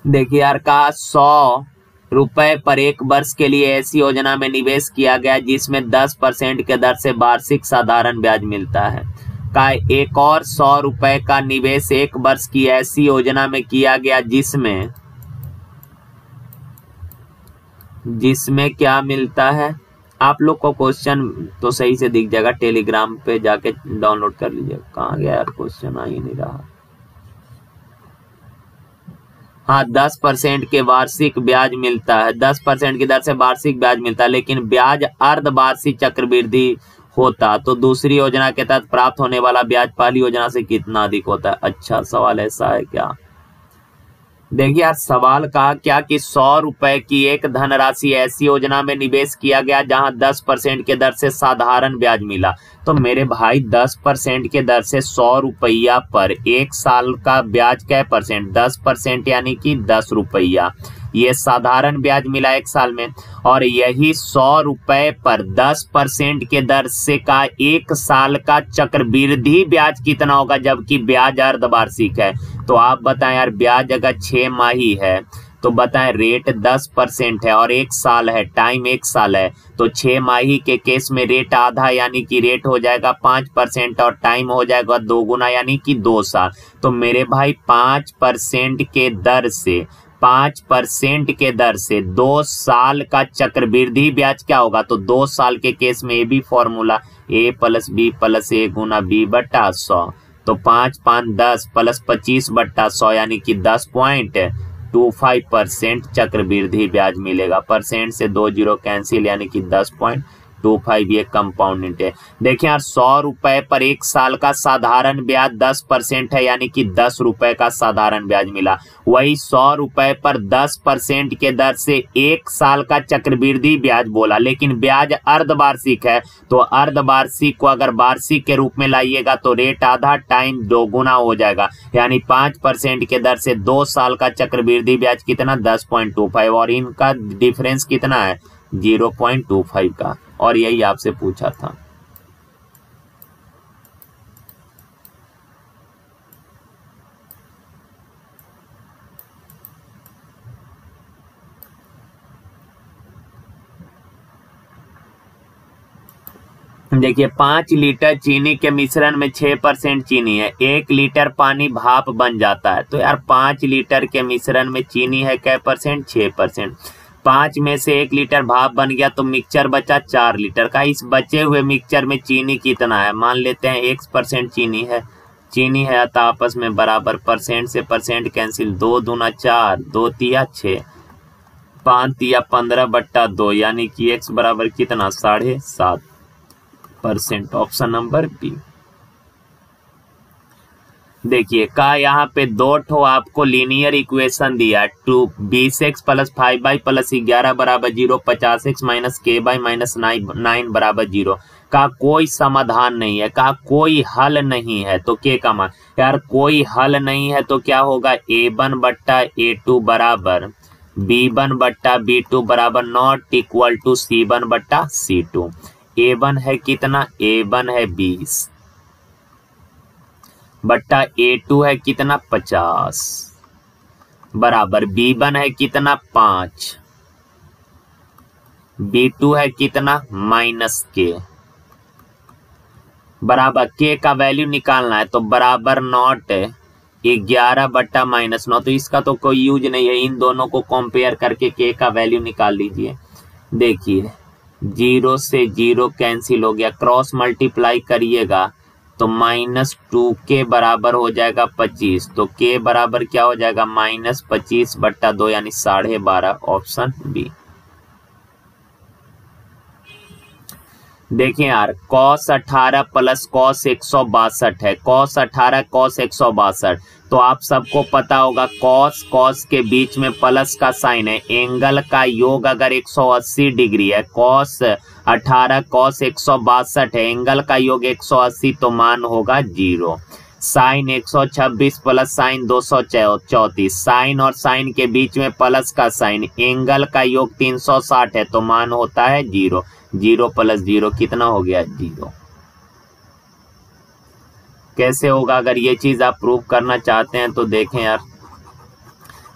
देखिए यार, का 100 रुपए पर एक वर्ष के लिए ऐसी योजना में निवेश किया गया जिसमें 10% के दर से वार्षिक साधारण ब्याज मिलता है। का एक और 100 रुपए का निवेश एक वर्ष की ऐसी योजना में किया गया जिसमें क्या मिलता है? आप लोग को क्वेश्चन तो सही से दिख जाएगा, टेलीग्राम पे जाके डाउनलोड कर लीजिए। कहाँ गया यार, क्वेश्चन आ ही नहीं रहा। हाँ, 10% के वार्षिक ब्याज मिलता है, 10% की दर से वार्षिक ब्याज मिलता है, लेकिन ब्याज अर्धवार्षिक चक्रवृद्धि होता तो दूसरी योजना के तहत प्राप्त होने वाला ब्याज पहली योजना से कितना अधिक होता है? अच्छा सवाल ऐसा है क्या? देखिए यार, सवाल कहा क्या कि 100 रुपए की एक धनराशि ऐसी योजना में निवेश किया गया जहां 10% के दर से साधारण ब्याज मिला। तो मेरे भाई 10% के दर से 100 रुपया पर एक साल का ब्याज क्या परसेंट? 10% यानी कि 10 रुपया, ये साधारण ब्याज मिला एक साल में। और यही 100 रुपए पर 10% के दर से का एक साल का चक्रवृद्धि ब्याज कितना होगा, जबकि ब्याज अर्धवार्षिक है? तो आप बताएं यार, ब्याज अगर 6 माही है तो बताएं रेट 10% है और एक साल है, टाइम एक साल है, तो 6 माही के केस में रेट आधा यानी कि रेट हो जाएगा 5% और टाइम हो जाएगा 2 गुना यानी कि 2 साल। तो मेरे भाई 5% के दर से 5% के दर से 2 साल का चक्रवृद्धि ब्याज क्या होगा? तो 2 साल के केस में ये भी formula a + b + a × b/100, तो 5 × 5 = 10 + 25/100 यानी कि 10.25% चक्रवृद्धि ब्याज मिलेगा। परसेंट से 2 जीरो कैंसिल यानी कि 10.25, ये कंपाउंडेड है। देखिए यार, 100 रुपए पर एक साल का साधारण ब्याज 10% है यानी कि 10 रुपए का साधारण ब्याज मिला। वही 100 रुपए पर 10% के दर से एक साल का चक्रवृद्धि ब्याज बोला, लेकिन ब्याज अर्धवार्षिक है, तो अर्धवार्षिक को अगर वार्षिक के रूप में लाइएगा तो रेट आधा टाइम 2 गुना हो जाएगा, यानी 5% के दर से 2 साल का चक्रवृद्धि ब्याज कितना? 10.25, और इनका डिफरेंस कितना है? 0.25 का, और यही आपसे पूछा था। देखिए 5 लीटर चीनी के मिश्रण में 6% चीनी है, 1 लीटर पानी भाप बन जाता है। तो यार 5 लीटर के मिश्रण में चीनी है क्या परसेंट? 6%। 5 में से 1 लीटर भाप बन गया तो मिक्सचर बचा 4 लीटर का। इस बचे हुए मिक्सचर में चीनी कितना है? मान लेते हैं X% चीनी है अतः आपस में बराबर, परसेंट से परसेंट कैंसिल, 2 दूना 4, 2 तिया 6, 5 तिया 15/2 यानी कि X बराबर कितना? 7.5%। Option number B. देखिए का यहाँ पे 2 ठो आपको लीनियर इक्वेशन दिया है, 20x + 5y + 11 बराबर 0, 50x - k/- 9 बराबर 0 का कोई समाधान नहीं है, का कोई हल नहीं है। तो के का मान, यार कोई हल नहीं है तो क्या होगा? a1/a2 बराबर b1/b2 बराबर not equal to c1/c2। a1 है कितना? a1 है 20 बट्टा a2 है कितना? 50 बराबर b1 है कितना? 5, b2 है कितना? -k बराबर k का वैल्यू निकालना है तो बराबर नॉट 11/-9। तो इसका तो कोई यूज नहीं है, इन दोनों को कंपेयर करके k का वैल्यू निकाल लीजिए। देखिए 0 से 0 कैंसिल हो गया, क्रॉस मल्टीप्लाई करिएगा तो -2k बराबर हो जाएगा 25। तो k बराबर क्या हो जाएगा? -25/2 यानी 12.5। Option B. देखें यार cos 18 + cos 162 है, cos 18 cos 162। तो आप सबको पता होगा cos के बीच में प्लस का साइन है, एंगल का योग अगर 180 डिग्री है, cos 18 cos 162 है, एंगल का योग 180 तो मान होगा 0। साइन 126 प्लस साइन 234, साइन और साइन के बीच में प्लस का साइन, एंगल का योग 360 है तो मान होता है 0। 0 + 0 कितना हो गया? 0। कैसे होगा? अगर ये चीज आप प्रूव करना चाहते हैं तो देखें यार,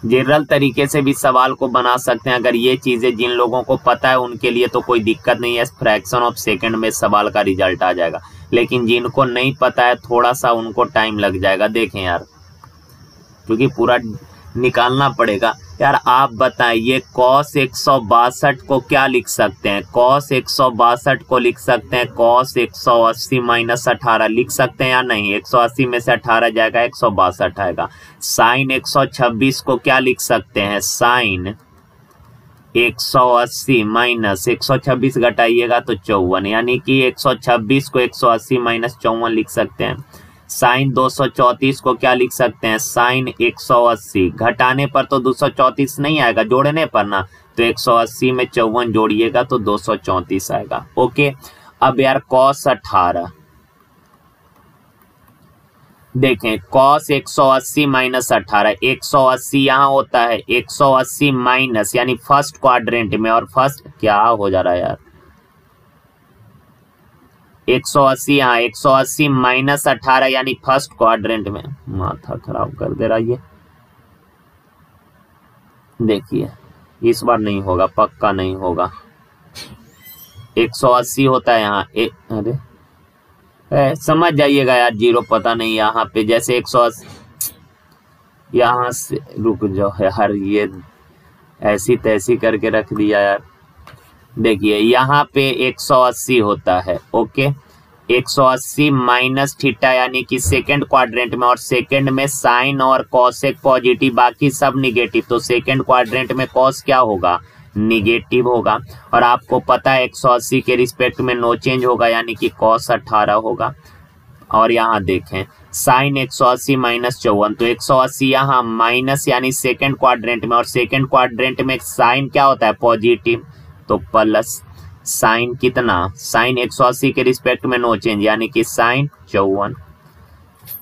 जनरल तरीके से भी सवाल को बना सकते हैं। अगर ये चीजें जिन लोगों को पता है उनके लिए तो कोई दिक्कत नहीं है, फ्रैक्शन ऑफ सेकंड में सवाल का रिजल्ट आ जाएगा। लेकिन जिनको नहीं पता है थोड़ा सा उनको टाइम लग जाएगा। देखें यार, क्योंकि पूरा निकालना पड़ेगा। यार आप बताइए cos 162 को क्या लिख सकते हैं? cos 162 को लिख सकते हैं cos 180 - 18 लिख सकते हैं या नहीं? 180 में से 18 जाएगा 162 आएगा। sin 126 को क्या लिख सकते हैं? sin 180 - 126 घटाइएगा तो 54, यानी कि 126 को 180 - 54 लिख सकते हैं। साइन 234 को क्या लिख सकते हैं? साइन 180 घटाने पर तो 234 नहीं आएगा, जोड़ने पर ना, तो 180 में 54 जोड़िएगा तो 234 आएगा। ओके, अब यार cos 18 देखें, cos 180 - 18, 180 यहाँ होता है, 180 माइनस यानी फर्स्ट क्वाड्रेंट में, और फर्स्ट क्या हो जा रहा है यार, 180 यहाँ, 180 - 18 यानी फर्स्ट क्वाड्रेंट में। माथा खराब कर दे रहा ये। देखिए इस बार नहीं होगा, पक्का नहीं होगा। 180 होता है यहाँ, अरे समझ जाइएगा यार, 0 पता नहीं यहाँ पे, जैसे 180 यहाँ से, रुक जाओ यार, ये ऐसी तैसी करके रख दिया यार। देखिए यहाँ पे 180 होता है। ओके, 180 माइनस थीटा यानी कि सेकंड क्वाड्रेंट में, और सेकंड में साइन और कॉसेक पॉजिटिव, बाकी सब निगेटिव। तो सेकंड क्वाड्रेंट में कॉस क्या होगा? निगेटिव होगा। और आपको पता है 180 के रिस्पेक्ट में नो चेंज होगा, यानी कि cos 18 होगा। और यहाँ देखें साइन 180 माइनस 54, तो 180 यहाँ माइनस यानी सेकंड क्वाड्रेंट में, और सेकंड क्वाड्रेंट में साइन क्या होता है? पॉजिटिव, तो प्लस साइन कितना? साइन 180 के रिस्पेक्ट में नो चेंज, यानी कि साइन 54।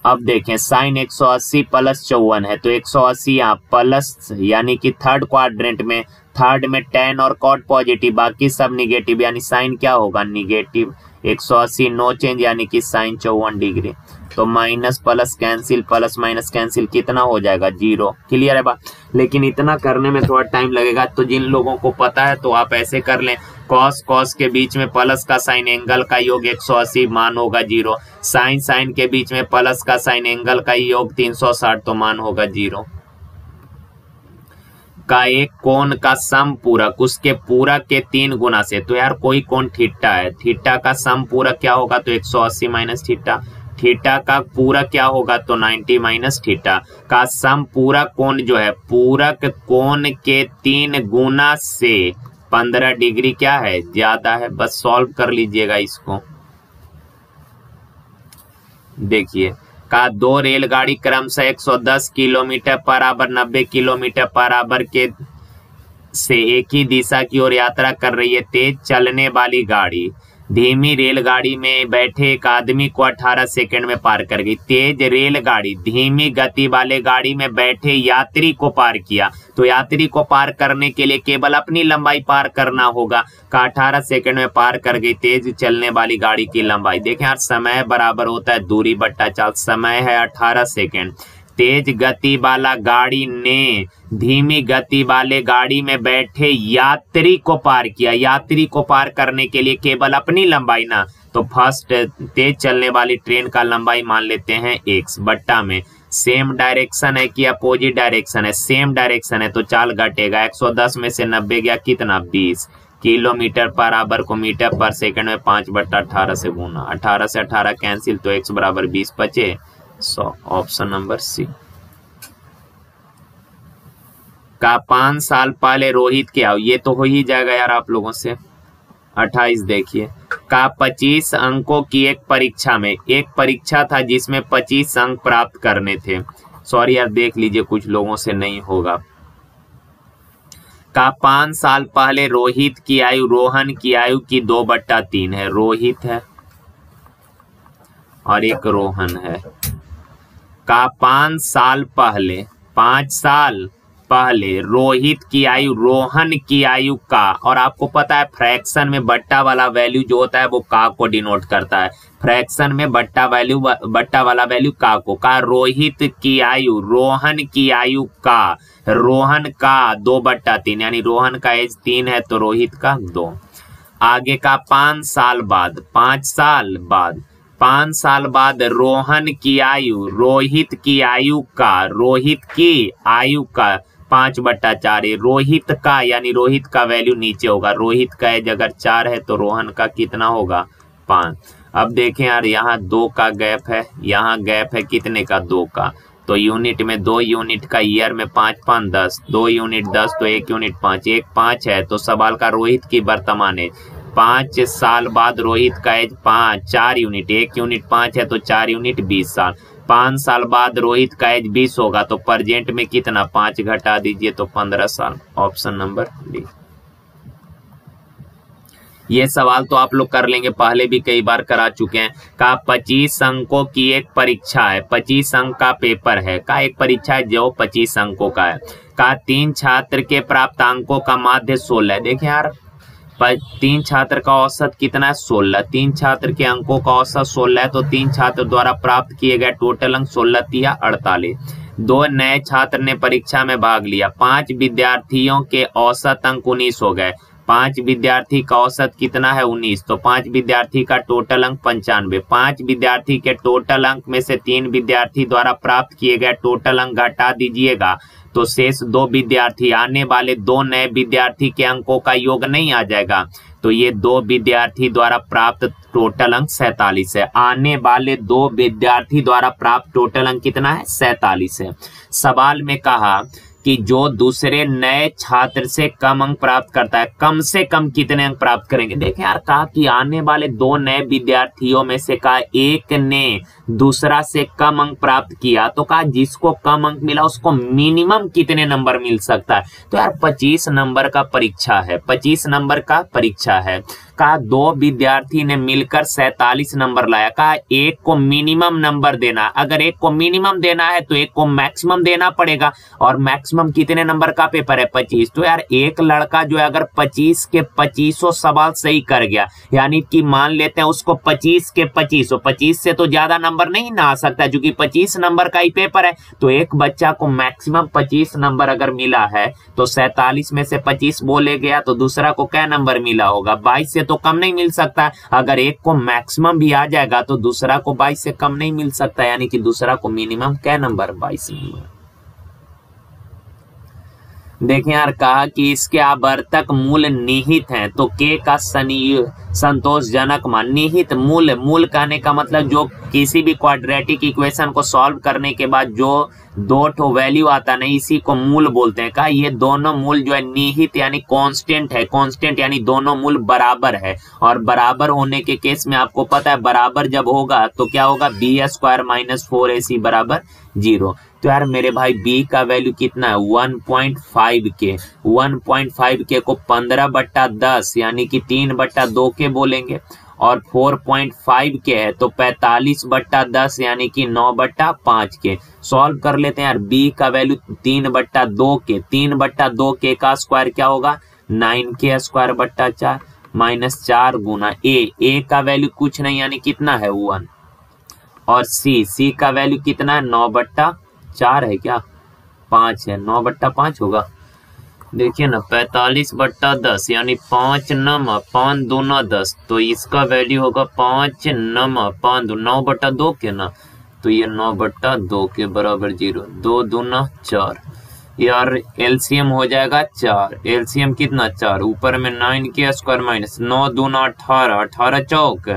अब देखें साइन 180 प्लस 54 है, तो 180 यहाँ प्लस यानी कि थर्ड क्वाड्रेंट में, थर्ड में tan और cot पॉजिटिव, बाकी सब निगेटिव, यानी साइन क्या होगा? निगेटिव। 180 नो चेंज यानी कि साइन 54 डिग्री। तो minus plus cancel, plus minus cancel, कितना हो जाएगा 0। क्लियर है बात। लेकिन इतना करने में थोड़ा टाइम लगेगा, तो जिन लोगों को पता है तो आप ऐसे कर लें, कॉस कॉस के बीच में प्लस का साइन, एंगल का योग 180, मान होगा 0। साइन साइन के बीच में प्लस का साइन, एंगल का योग 360, तो मान होगा 0। का एक कोण का सम पूरक उसके पूरक के 3 गुना से, तो यार कोई कोण थीटा है, थीटा का सम पूरक क्या होगा, तो 180 माइनस थीटा। थीटा का पूरक क्या होगा, तो 90 माइनस थीटा। का सम पूरक कोण जो है, पूरक कोण के 3 गुना से 15 डिग्री क्या है, ज्यादा है। बस सॉल्व कर लीजिएगा इसको। देखिए, का 2 रेलगाड़ी क्रमशः 110 kilometre per hour 90 kilometre per hour के से एक ही दिशा की ओर यात्रा कर रही है। तेज चलने वाली गाड़ी धीमी रेलगाड़ी में बैठे एक आदमी को 18 सेकंड में पार कर गई। तेज रेलगाड़ी धीमी गति वाले गाड़ी में बैठे यात्री को पार किया। तो यात्री को पार करने के लिए केवल अपनी लंबाई पार करना होगा। का 18 सेकंड में पार कर गई तेज चलने वाली गाड़ी की लंबाई। देखें यार, समय बराबर होता है दूरी बट्टा चाल। समय है 18 सेकंड। तेज गति वाला गाड़ी ने धीमी गति वाले गाड़ी में बैठे यात्री को पार किया। यात्री को पार करने के लिए केवल अपनी लंबाई ना, तो फर्स्ट तेज चलने वाली ट्रेन का लंबाई मान लेते हैं x, बट्टा में सेम डायरेक्शन है कि अपोजिट डायरेक्शन है, सेम डायरेक्शन है तो चाल घटेगा। 110 में से 90 गया कितना, 20 किलोमीटर पर आवर को मीटर पर सेकंड में 5/18 से गुना। 18 से 18 कैंसिल, तो x बराबर 20 बचे 100। Option number C. का 5 साल पहले रोहित क्या हो, ये तो हो ही जाएगा यार आप लोगों से। 28 देखिए, का 25 अंकों की एक परीक्षा में, एक परीक्षा था जिसमें 25 अंक प्राप्त करने थे। सॉरी यार, देख लीजिए कुछ लोगों से नहीं होगा। का 5 साल पहले रोहित की आयु रोहन की आयु की 2/3 है। रोहित है और एक रोहन है। का 5 साल पहले, 5 साल पहले रोहित की आयु रोहन की आयु का, और आपको पता है फ्रैक्शन में बट्टा वाला वैल्यू जो होता है वो का को डिनोट करता है। फ्रैक्शन में बट्टा वाला वैल्यू का को। का रोहित की आयु रोहन की आयु का, रोहन का 2/3, यानी रोहन का एज 3 है तो रोहित का 2। आगे का 5 साल बाद, 5 साल बाद, 5 साल बाद रोहन की आयु रोहित की आयु का, रोहित की आयु का 5/4। रोहित का यानी रोहित का वैल्यू नीचे होगा। रोहित का एज अगर 4 है तो रोहन का कितना होगा, 5। अब देखें यार, यहाँ 2 का गैप है, यहाँ गैप है कितने का, 2 का। तो यूनिट में 2 यूनिट का, ईयर में 5 5 10, 2 यूनिट 10 तो 1 यूनिट 5, 1 5 है। तो सवाल का रोहित की वर्तमान एज 5 साल बाद रोहित का एज 5, 4 यूनिट, 1 यूनिट 5 है तो 4 यूनिट 20 साल। 5 साल बाद रोहित का एज 20 होगा तो प्रेजेंट में कितना, 5 घटा दीजिए तो 15 साल। Option number D. ये सवाल तो आप लोग कर लेंगे, पहले भी कई बार करा चुके हैं। का 25 अंकों की एक परीक्षा है, 25 अंक का पेपर है। का एक परीक्षा है जो 25 अंकों का है। का 3 छात्र के प्राप्त अंकों का माध्य 16 है। देखें यार, 3 छात्र का औसत कितना है, 16। 3 छात्र के अंकों का औसत 16 है तो 3 छात्र द्वारा प्राप्त किए गए टोटल अंक 16 × 48। 2 नए छात्र ने परीक्षा में भाग लिया। 5 विद्यार्थियों के औसत अंक 19 हो गए। 5 विद्यार्थी का औसत कितना है, 19, तो 5 विद्यार्थी का टोटल अंक 95। 5 विद्यार्थी के टोटल अंक में से 3 विद्यार्थी द्वारा प्राप्त किए गए टोटल अंक घटा दीजिएगा तो शेष 2 विद्यार्थी, आने वाले 2 नए विद्यार्थी के अंकों का योग नहीं आ जाएगा। तो ये 2 विद्यार्थी द्वारा प्राप्त टोटल अंक 47 है। आने वाले 2 विद्यार्थी द्वारा प्राप्त टोटल अंक कितना है, 47 है। सवाल में कहा कि जो दूसरे नए छात्र से कम अंक प्राप्त करता है, कम से कम कितने अंक प्राप्त करेंगे। देखें यार, कहा कि आने वाले 2 नए विद्यार्थियों में से कहा एक ने दूसरा से कम अंक प्राप्त किया, तो कहा जिसको कम अंक मिला उसको मिनिमम कितने नंबर मिल सकता है। तो यार 25 नंबर का परीक्षा है, 25 नंबर का परीक्षा है। कहा 2 विद्यार्थी ने मिलकर 47 नंबर लाया। कहा एक को मिनिमम नंबर देना, अगर एक को मिनिमम देना है तो एक को मैक्सिमम देना पड़ेगा, और मैक्सिमम मैक्सिमम कितने नंबर का पेपर है 25। तो यार एक लड़का जो है अगर 25 के 25 सवाल सही कर गया, यानी कि मान लेते हैं उसको 25 के 25 से तो ज्यादा नंबर नहीं ना आ सकता, क्योंकि 25 नंबर का ही पेपर है। तो एक बच्चा को मैक्सिमम 25 नंबर अगर मिला है तो 47 में से 25 बोले गया, तो दूसरा को क्या नंबर मिला होगा, 22 से तो कम नहीं मिल सकता। अगर एक को मैक्सिमम भी आ जाएगा तो दूसरा को 22 से कम नहीं मिल सकता, यानी कि दूसरा को मिनिमम क्या नंबर 22 नंबर। देखें यार, कहा कि इसके आवर्तक मूल निहित हैं, तो के का संतोषजनक मान। निहित मूल कहने का मतलब जो किसी भी क्वाड्रेटिक इक्वेशन को सॉल्व करने के बाद जो दो ठो वैल्यू आता है ना, इसी को मूल बोलते हैं। कहा ये दोनों मूल जो है निहित यानी कांस्टेंट है, कांस्टेंट यानी दोनों मूल बराबर है। और बराबर होने के केस में आपको पता है बराबर जब होगा तो क्या होगा, b² - 4ac बराबर 0। तो यार मेरे भाई b का वैल्यू कितना है 1.5 के। 1.5 के को 15/10 यानी कि 3/2 के बोलेंगे, और 4.5 के है तो 45/10 यानी कि 9/5 के। सॉल्व कर लेते हैं यार, b का वैल्यू 3/2 के, 3/2 के का स्क्वायर क्या होगा 9k² - 4 गुना a का वैल्यू कुछ नहीं यानी कितना है 1, और c का वैल्यू कितना है 9/4 है क्या 5 है, 9/5 होगा। देखिए ना 45/10 यानी 5 9 5 दूना 10, तो इसका वैल्यू होगा 5 9 5 9/2 के ना, तो ये 9/2 के बराबर 0, 2 दूना 4। यार एलसीएम हो जाएगा 4, एलसीएम कितना 4, ऊपर में 9k² - 9 दूना 18, 18 चौक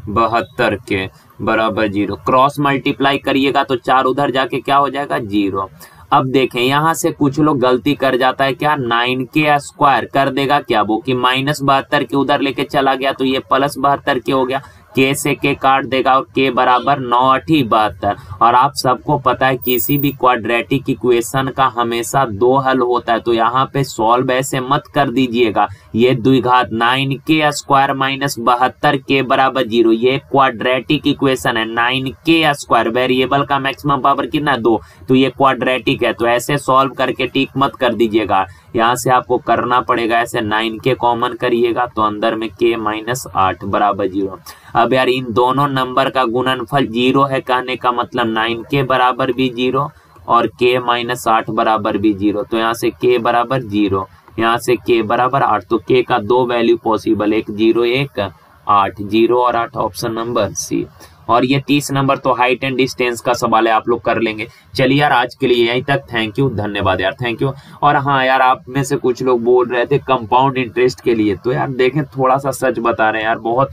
72 के बराबर 0। क्रॉस मल्टीप्लाई करिएगा तो 4 उधर जाके क्या हो जाएगा 0। अब देखें यहाँ से कुछ लोग गलती कर जाता है, क्या 9k² कर देगा क्या वो कि -72 के उधर लेके चला गया, तो ये +72 के हो गया। के से के काट देगा और के बराबर 9 8 72। और आप सबको पता है किसी भी क्वाड्रेटिक इक्वेशन का हमेशा 2 हल होता है, तो यहाँ पे सॉल्व ऐसे मत कर दीजिएगा। ये द्विघात 9k² - 72 के बराबर 0, ये क्वाड्रेटिक इक्वेशन है। 9k² वेरिएबल का मैक्सिमम पावर कितना 2, तो ये क्वाड्रेटिक है, तो ऐसे सॉल्व करके टिक मत कर दीजिएगा। यहाँ से आपको करना पड़ेगा ऐसे 9k कॉमन करिएगा तो अंदर में k - 8 बराबर 0। अब यार इन दोनों नंबर का गुणनफल 0 है, कहने का मतलब 9k बराबर भी 0 और k - 8 बराबर भी 0। तो यहाँ से k बराबर 0, यहाँ से k बराबर 8, तो k का 2 वैल्यू पॉसिबल, एक 0 एक 8, 0 और 8 ऑप्शन नंबर सी। और ये 30 नंबर तो हाइट एंड डिस्टेंस का सवाल है, आप लोग कर लेंगे। चलिए यार आज के लिए यहीं तक, थैंक यू, धन्यवाद यार, थैंक यू। और हाँ यार, आप में से कुछ लोग बोल रहे थे कंपाउंड इंटरेस्ट के लिए, तो यार देखें थोड़ा सा सच बता रहे हैं यार, बहुत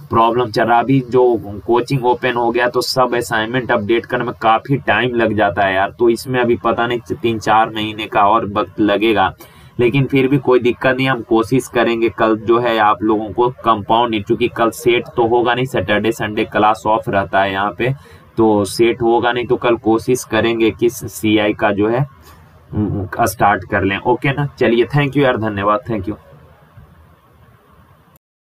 प्रॉब्लम चल रहा है। अभी जो कोचिंग ओपन हो गया तो सब असाइनमेंट अपडेट करने में काफी टाइम लग जाता है यार, तो इसमें अभी पता नहीं 3-4 महीने का और वक्त लगेगा, लेकिन फिर भी कोई दिक्कत नहीं, हम कोशिश करेंगे। कल जो है आप लोगों को कंपाउंड, क्योंकि कल सेट तो होगा नहीं, सैटरडे संडे क्लास ऑफ रहता है यहाँ पे, तो सेट होगा नहीं, तो कल कोशिश करेंगे कि CI का जो है स्टार्ट कर लें। ओके ना, चलिए थैंक यू यार, धन्यवाद, थैंक यू।